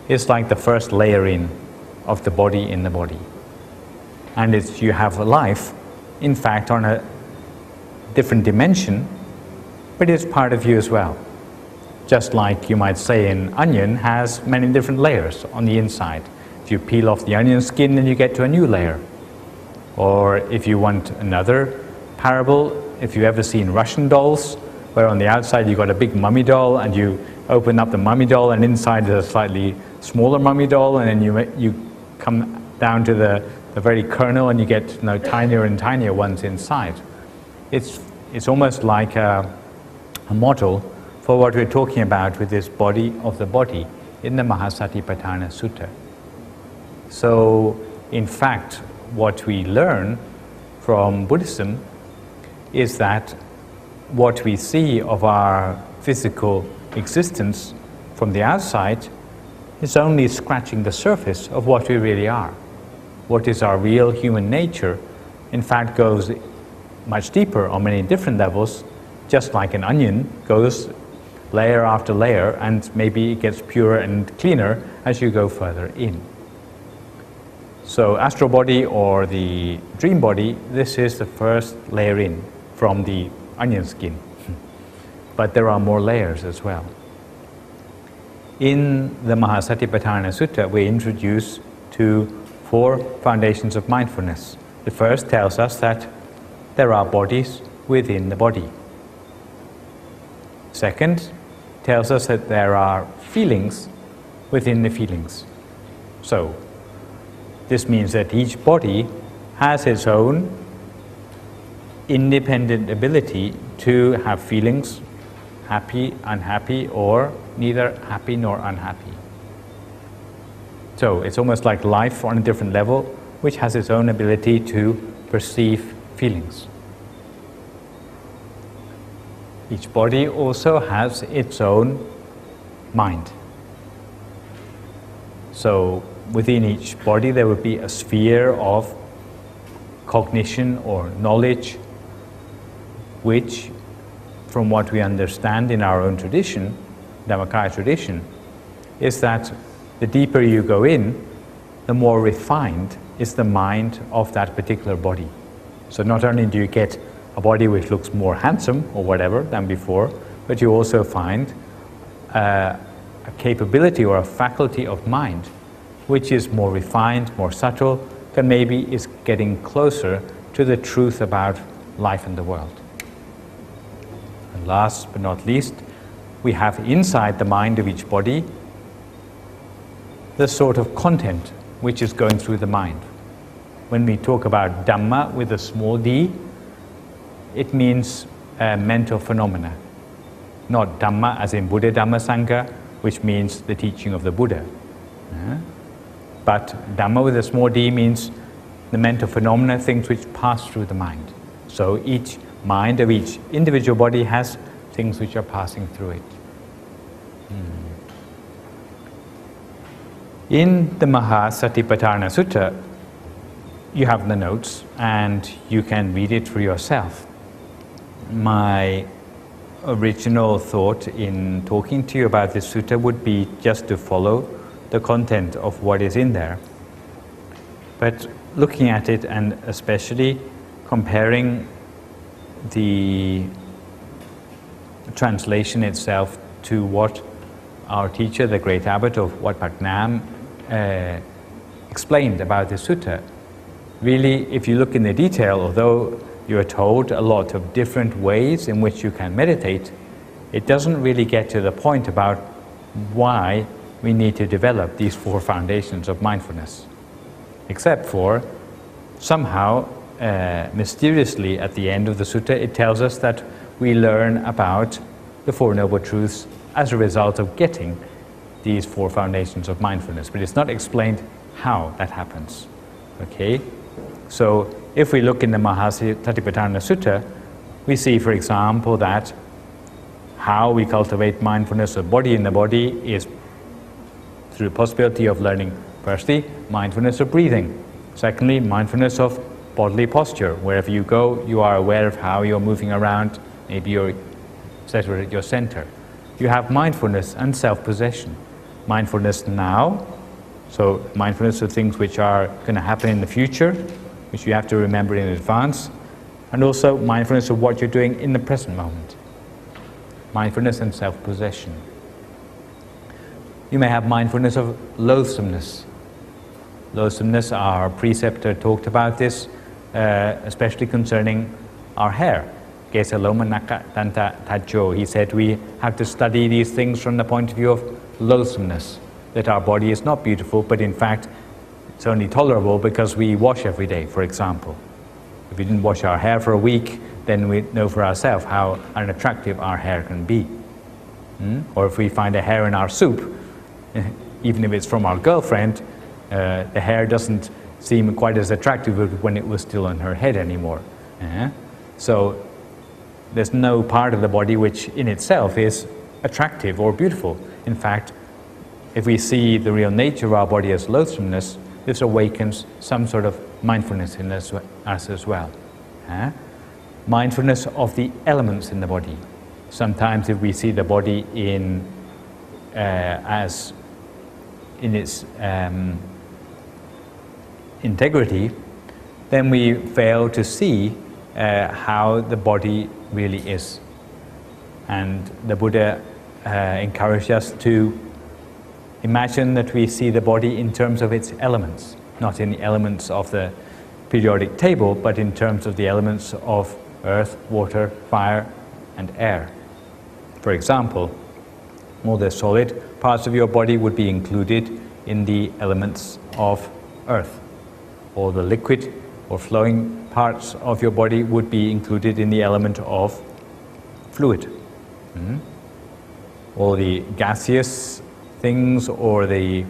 is like the first layering of the body in the body. And it's you have a life, in fact, on a different dimension, but it's part of you as well. Just like you might say an onion has many different layers on the inside. If you peel off the onion skin, then you get to a new layer. Or if you want another parable, if you've ever seen Russian dolls, where on the outside you got a big mummy doll, and you open up the mummy doll, and inside is a slightly smaller mummy doll, and then you come down to the very kernel, and you get tinier and tinier ones inside. It's almost like a model for what we're talking about with this body of the body in the Mahasatipatthana Sutta. So, in fact, what we learn from Buddhism is that what we see of our physical existence from the outside is only scratching the surface of what we really are. What is our real human nature, in fact, goes much deeper on many different levels, just like an onion goes layer after layer, and maybe it gets purer and cleaner as you go further in. So astral body or the dream body, this is the first layer in from the onion skin. But there are more layers as well. In the Mahasatipatthana Sutta, we're introduced to 4 foundations of mindfulness. The first tells us that there are bodies within the body. Second, tells us that there are feelings within the feelings. So, this means that each body has its own independent ability to have feelings, happy, unhappy, or neither happy nor unhappy. So it's almost like life on a different level, which has its own ability to perceive feelings. Each body also has its own mind. So within each body there would be a sphere of cognition or knowledge, which, from what we understand in our own tradition, Dhammakaya tradition, is that the deeper you go in, the more refined is the mind of that particular body. So not only do you get a body which looks more handsome or whatever than before, but you also find a capability or a faculty of mind which is more refined, more subtle, and maybe is getting closer to the truth about life and the world. And last but not least, we have inside the mind of each body the sort of content which is going through the mind. When we talk about Dhamma with a small d, it means mental phenomena. Not Dhamma as in Buddha Dhamma Sangha, which means the teaching of the Buddha. But Dhamma with a small d means the mental phenomena, things which pass through the mind. So each mind of each individual body has things which are passing through it. In the Mahasatipatthana Sutta, you have the notes and you can read it for yourself. My original thought in talking to you about this sutta would be just to follow the content of what is in there. But looking at it and especially comparing the translation itself to what our teacher, the great abbot of Wat Phak Nam, explained about the sutta, really, if you look in the detail, although you are told a lot of different ways in which you can meditate, it doesn't really get to the point about why we need to develop these 4 foundations of mindfulness. Except for, somehow, mysteriously at the end of the sutta, it tells us that we learn about the 4 Noble Truths as a result of getting these 4 foundations of mindfulness. But it's not explained how that happens. Okay? So if we look in the Mahasatipatthana Sutta, we see, for example, that how we cultivate mindfulness of body in the body is through the possibility of learning, firstly, mindfulness of breathing. Secondly, mindfulness of bodily posture. Wherever you go, you are aware of how you're moving around. Maybe you're centered at your center. You have mindfulness and self-possession. Mindfulness now, so mindfulness of things which are going to happen in the future, which you have to remember in advance, and also mindfulness of what you're doing in the present moment. Mindfulness and self-possession. You may have mindfulness of loathsomeness. Loathsomeness, our preceptor talked about this, especially concerning our hair. Kesa loma naka tanta tajo. He said we have to study these things from the point of view of loathsomeness, that our body is not beautiful, but in fact it's only tolerable because we wash every day, for example. If we didn't wash our hair for a week, then we know for ourselves how unattractive our hair can be. Or if we find a hair in our soup, even if it's from our girlfriend, the hair doesn't seem quite as attractive when it was still on her head anymore. So there's no part of the body which in itself is attractive or beautiful. In fact, if we see the real nature of our body as loathsomeness, this awakens some sort of mindfulness in us as well. Mindfulness of the elements in the body. Sometimes if we see the body in as in its integrity, then we fail to see how the body really is. And the Buddha encouraged us to imagine that we see the body in terms of its elements, not in the elements of the periodic table, but in terms of the elements of earth, water, fire, and air. For example, all the solid parts of your body would be included in the elements of earth. All the liquid or flowing parts of your body would be included in the element of fluid. All the gaseous things or the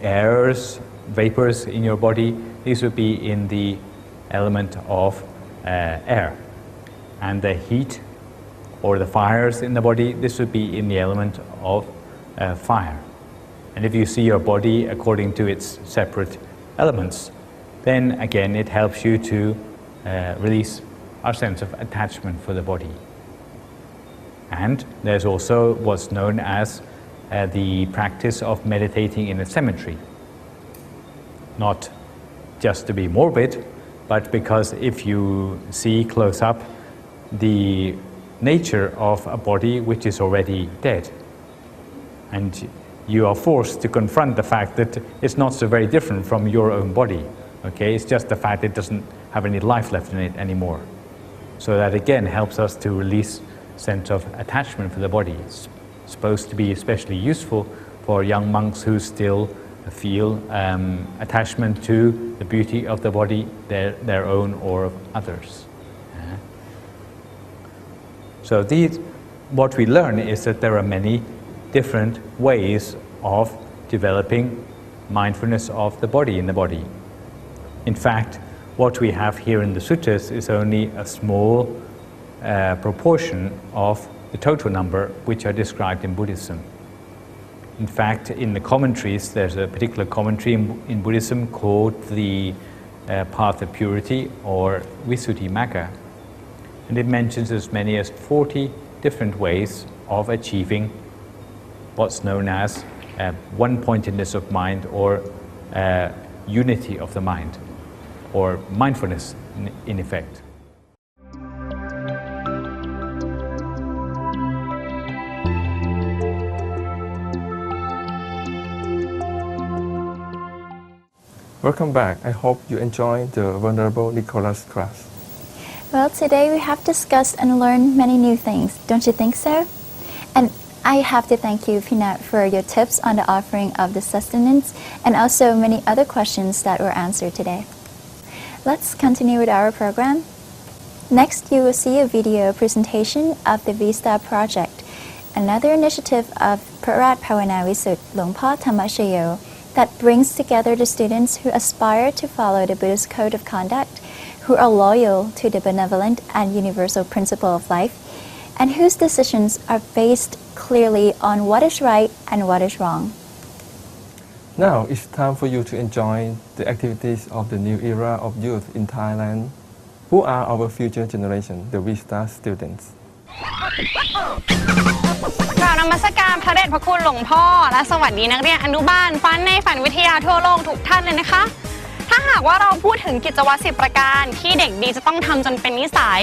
airs, vapors in your body, these would be in the element of air. And the heat or the fires in the body, this would be in the element of fire. And if you see your body according to its separate elements, then again it helps you to release our sense of attachment for the body. And there's also what's known as the practice of meditating in a cemetery. Not just to be morbid, but because if you see close up the nature of a body which is already dead, and you are forced to confront the fact that it's not so very different from your own body. Okay, it's just the fact it doesn't have any life left in it anymore. So that again helps us to release sense of attachment for the body. It's supposed to be especially useful for young monks who still feel attachment to the beauty of the body, their own or of others. So what we learn is that there are many different ways of developing mindfulness of the body in the body. In fact, what we have here in the suttas is only a small proportion of the total number which are described in Buddhism. In fact, in the commentaries, there's a particular commentary in Buddhism called the Path of Purity or Visuddhimagga. And it mentions as many as 40 different ways of achieving what's known as one-pointedness of mind or unity of the mind, or mindfulness in effect. Welcome back. I hope you enjoyed the Venerable Nicholas class. Well, today we have discussed and learned many new things, don't you think so? And I have to thank you, Peanut, for your tips on the offering of the sustenance and also many other questions that were answered today. Let's continue with our program. Next, you will see a video presentation of the Vista Project, another initiative of Parat Bhavana Visuddh Longpa Thamashayo that brings together the students who aspire to follow the Buddhist code of conduct, who are loyal to the benevolent and universal principle of life, and whose decisions are based clearly on what is right and what is wrong. Now it's time for you to enjoy the activities of the new era of youth in Thailand, who are our future generation, the Vista students. กราบนมัสการพระเดชพระคุณหลวงพ่อและสวัสดีนักเรียนอนุบาลฝันในฝันวิทยาทั่วโลกทุกท่านเลยนะคะถ้าหากว่าเราพูดถึงกิจวัตร10ประการที่เด็กดีจะต้องทำจนเป็นนิสัย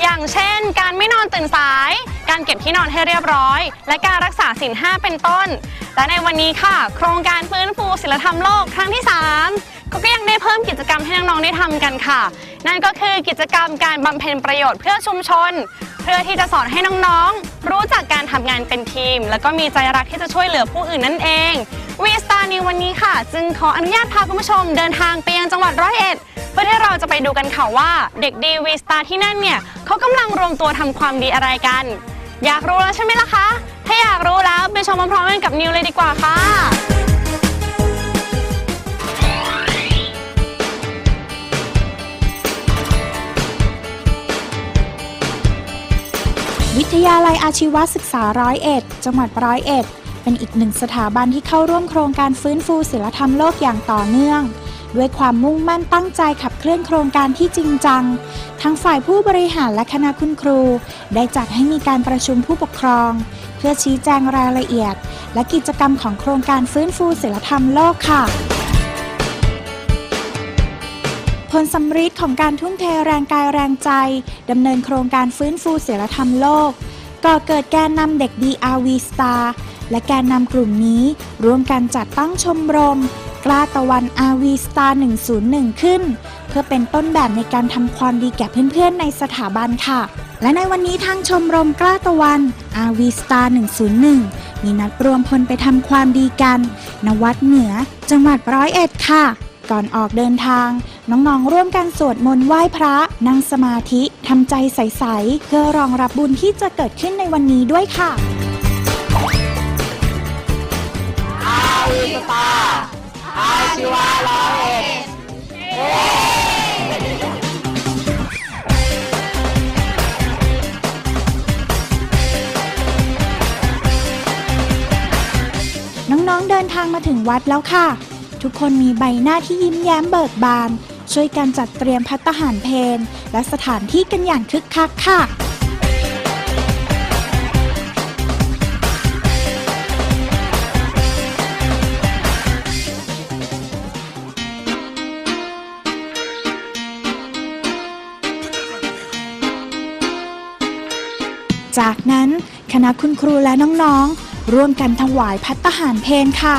อย่างเช่นการไม่นอนตื่นสายการเก็บที่นอนให้เรียบร้อยและการรักษาศีล 5เป็นต้นและในวันนี้ค่ะโครงการฟื้นฟูศีลธรรมโลกครั้งที่3ก็ยังได้เพิ่มกิจกรรมให้น้องๆได้ทำกันค่ะนั่นก็คือกิจกรรมการบำเพ็ญประโยชน์เพื่อชุมชนเพื่อที่จะสอนให้น้องๆรู้จักการทำงานเป็นทีมแล้วก็มีใจรักที่จะช่วยเหลือผู้อื่นนั่นเองวีสตาร์ในวันนี้ค่ะจึงขออนุญาตพาคุณผู้ชมเดินทางไปยังจังหวัด101เพื่อที่เราจะไปดูกันค่ะว่าเด็กดีวีสตาร์ที่นั่นเนี่ยเขากำลังรวมตัวทำความดีอะไรกันอยากรู้แล้วใช่ไหมล่ะคะถ้าอยากรู้แล้วไปชมพร้อมๆกันกับนิวเลยดีกว่าค่ะวิทยาลัยอาชีวศึกษา101จังหวัด101เป็นอีกหนึ่งสถาบันที่เข้าร่วมโครงการฟื้นฟูศีลธรรมโลกอย่างต่อเนื่องด้วยความมุ่งมั่นตั้งใจขับเคลื่อนโครงการที่จริงจังทั้งฝ่ายผู้บริหารและคณะคุณครูได้จัดให้มีการประชุมผู้ปกครองเพื่อชี้แจงรายละเอียดและกิจกรรมของโครงการฟื้นฟูศีลธรรมโลกค่ะผลสำฤทธิ์ของการทุ่มเทแรงกายแรงใจดำเนินโครงการฟื้นฟูศีลธรรมโลกก่อเกิดแกนนำเด็กดีอาวีสตาร์และแกนนำกลุ่มนี้ร่วมกันจัดตั้งชมรม กล้าตะวัน RV Star 101 ขึ้นเพื่อเป็นต้นแบบในการทำความดีแก่เพื่อนๆในสถาบันค่ะและในวันนี้ทางชมรมกล้าตะวัน RV Star 101 มีนัดรวมพลไปทำความดีกันณวัดเหนือจังหวัด101 ค่ะก่อนออกเดินทางน้องๆร่วมกันสวดมนต์ไหว้พระนั่งสมาธิทำใจใสๆเพื่อรองรับบุญที่จะเกิดขึ้นในวันนี้ด้วยค่ะน้องๆเดินทางมาถึงวัดแล้วค่ะทุกคนมีใบหน้าที่ยิ้มแย้มเบิกบานช่วยกันจัดเตรียมภัตตาหารเพลและสถานที่กันอย่างคึกคักค่ะจากนั้นคณะคุณครูและน้องๆร่วมกันถวายภัตตาหารเพลค่ะ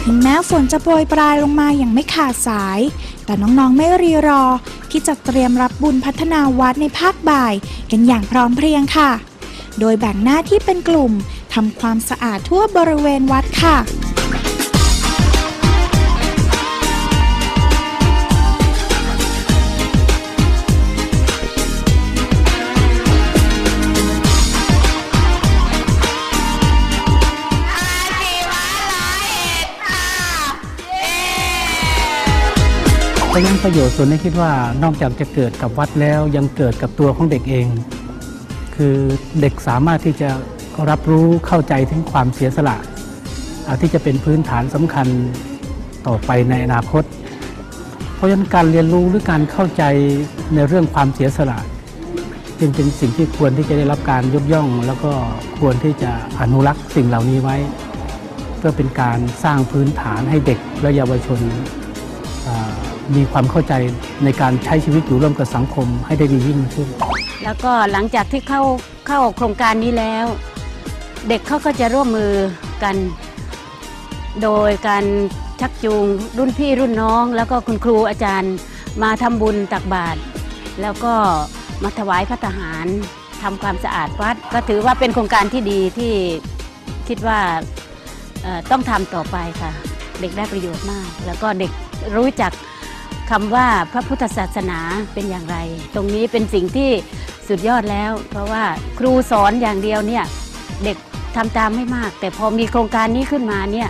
ถึงแม้ฝนจะโปรยปลายลงมาอย่างไม่ขาดสายแต่น้องๆไม่รีรอที่จะเตรียมรับบุญพัฒนาวัดในภาคบ่ายกันอย่างพร้อมเพรียงค่ะโดยแบ่งหน้าที่เป็นกลุ่มทำความสะอาดทั่วบริเวณวัดค่ะเพราะฉะนั้นประโยชน์ส่วนนี้คิดว่านอกจากจะเกิดกับวัดแล้วยังเกิดกับตัวของเด็กเองคือเด็กสามารถที่จะรับรู้เข้าใจถึงความเสียสละที่จะเป็นพื้นฐานสำคัญต่อไปในอนาคตเพราะฉะนั้นการเรียนรู้หรือการเข้าใจในเรื่องความเสียสละจึงเป็นสิ่งที่ควรที่จะได้รับการยกย่องแล้วก็ควรที่จะอนุรักษ์สิ่งเหล่านี้ไว้เพื่อเป็นการสร้างพื้นฐานให้เด็กและเยาวชนมีความเข้าใจในการใช้ชีวิตอยู่ร่วมกับสังคมให้ได้ดียิ่งขึ้นแล้วก็หลังจากที่เข้าโครงการนี้แล้วเด็กเขาก็จะร่วมมือกันโดยการชักจูงรุ่นพี่รุ่นน้องแล้วก็คุณครูอาจารย์มาทำบุญตักบาตรแล้วก็มาถวายภัตตาหารทำความสะอาดวัดก็ถือว่าเป็นโครงการที่ดีที่คิดว่าต้องทำต่อไปค่ะเด็กได้ประโยชน์มากแล้วก็เด็กรู้จักคำว่าพระพุทธศาสนาเป็นอย่างไรตรงนี้เป็นสิ่งที่สุดยอดแล้วเพราะว่าครูสอนอย่างเดียวเนี่ยเด็กทำตามไม่มากแต่พอมีโครงการนี้ขึ้นมาเนี่ย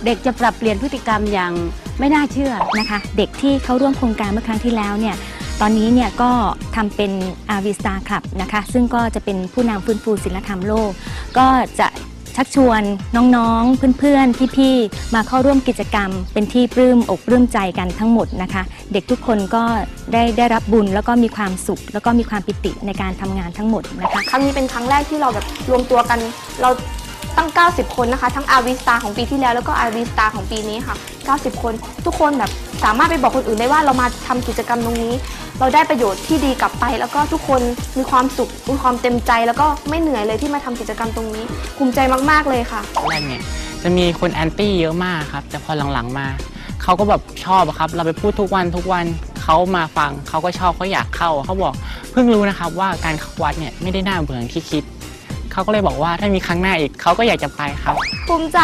เด็กจะปรับเปลี่ยนพฤติกรรมอย่างไม่น่าเชื่อนะคะเด็กที่เข้าร่วมโครงการเมื่อครั้งที่แล้วเนี่ยตอนนี้เนี่ยก็ทำเป็น RV Star Club นะคะซึ่งก็จะเป็นผู้นำฟื้นฟูศีลธรรมโลกก็จะชักชวนน้องๆเพื่อนๆพี่ๆมาเข้าร่วมกิจกรรมเป็นที่ปลื้มอกปลื้มใจกันทั้งหมดนะคะเด็กทุกคนก็ได้รับบุญแล้วก็มีความสุขแล้วก็มีความปิติในการทำงานทั้งหมดนะคะครั้งนี้เป็นครั้งแรกที่เราแบบรวมตัวกันเราตั้ง90คนนะคะทั้ง RV Star ของปีที่แล้วแล้วก็ RV Star ของปีนี้ค่ะ90คนทุกคนแบบสามารถไปบอกคนอื่นได้ว่าเรามาทำกิจกรรมตรงนี้เราได้ประโยชน์ที่ดีกลับไปแล้วก็ทุกคนมีความสุขมีความเต็มใจแล้วก็ไม่เหนื่อยเลยที่มาทำกิจกรรมตรงนี้ภูมิใจมากๆเลยค่ะแรกเนี่ยจะมีคนแอนตี้เยอะมากครับแต่พอหลังๆมาเขาก็แบบชอบครับเราไปพูดทุกวันเขามาฟังเขาก็ชอบเขาอยากเข้าเขาบอกเพิ่งรู้นะครับว่าการเข้าวัดเนี่ยไม่ได้น่าเบื่อที่คิดเขาก็เลยบอกว่าถ้ามีครั้งหน้าอีกเขาก็อยากจะไปครับภูมิใจ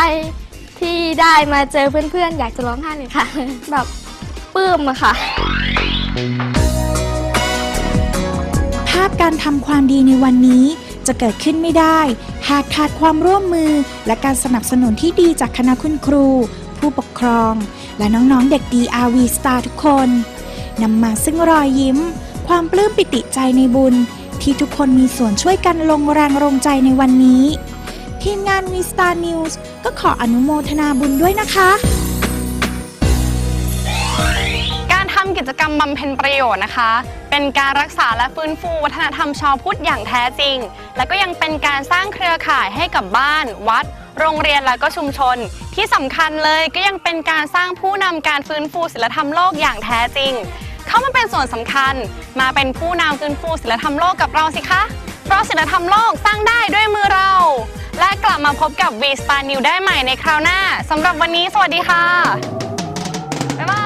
ที่ได้มาเจอเพื่อนๆอยากจะร้องไห้เลยค่ะแบบปลื้มอะค่ะภาพการทำความดีในวันนี้จะเกิดขึ้นไม่ได้หากขาดความร่วมมือและการสนับสนุนที่ดีจากคณะคุณครูผู้ปกครองและน้องๆเด็กดี RV Star ทุกคนนำมาซึ่งรอยยิ้มความปลื้มปิติใจในบุญที่ทุกคนมีส่วนช่วยกันลงแรงลงใจในวันนี้ทีมงาน V-Star News ก็ขออนุโมทนาบุญด้วยนะคะการทำ กิจกรรมบำเพ็ญประโยชน์นะคะเป็นการรักษาและฟื้นฟูวัฒนธรรมชาวพุทธอย่างแท้จริงและก็ยังเป็นการสร้างเครือข่ายให้กับบ้านวัดโรงเรียนและก็ชุมชนที่สำคัญเลยก็ยังเป็นการสร้างผู้นำการฟื้นฟูศีลธรรมโลกอย่างแท้จริงเข้ามาเป็นส่วนสำคัญมาเป็นผู้นำฟื้นฟูศีลธรรมโลกกับเราสิคะเพราะศีลธรรมโลกสร้างได้ด้วยมือเราและกลับมาพบกับ V Star New ได้ใหม่ในคราวหน้าสำหรับวันนี้สวัสดีค่ะบ๊ายบาย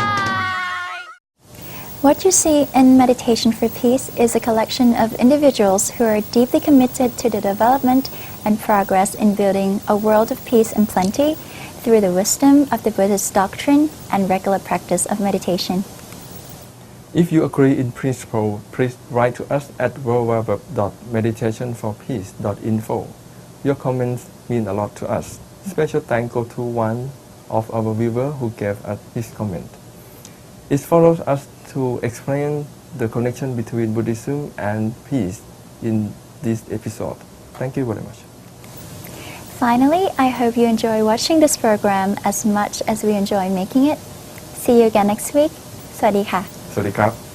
What you see in Meditation for Peace is a collection of individuals who are deeply committed to the development and progress in building a world of peace and plenty through the wisdom of the Buddhist doctrine and regular practice of meditation. If you agree in principle, please write to us at www.meditationforpeace.info. Your comments mean a lot to us. Special thanks go to one of our viewers who gave us his comment. It follows us to explain the connection between Buddhism and peace in this episode. Thank you very much. Finally, I hope you enjoy watching this program as much as we enjoy making it. See you again next week. สวัสดีค่ะ สวัสดีครับ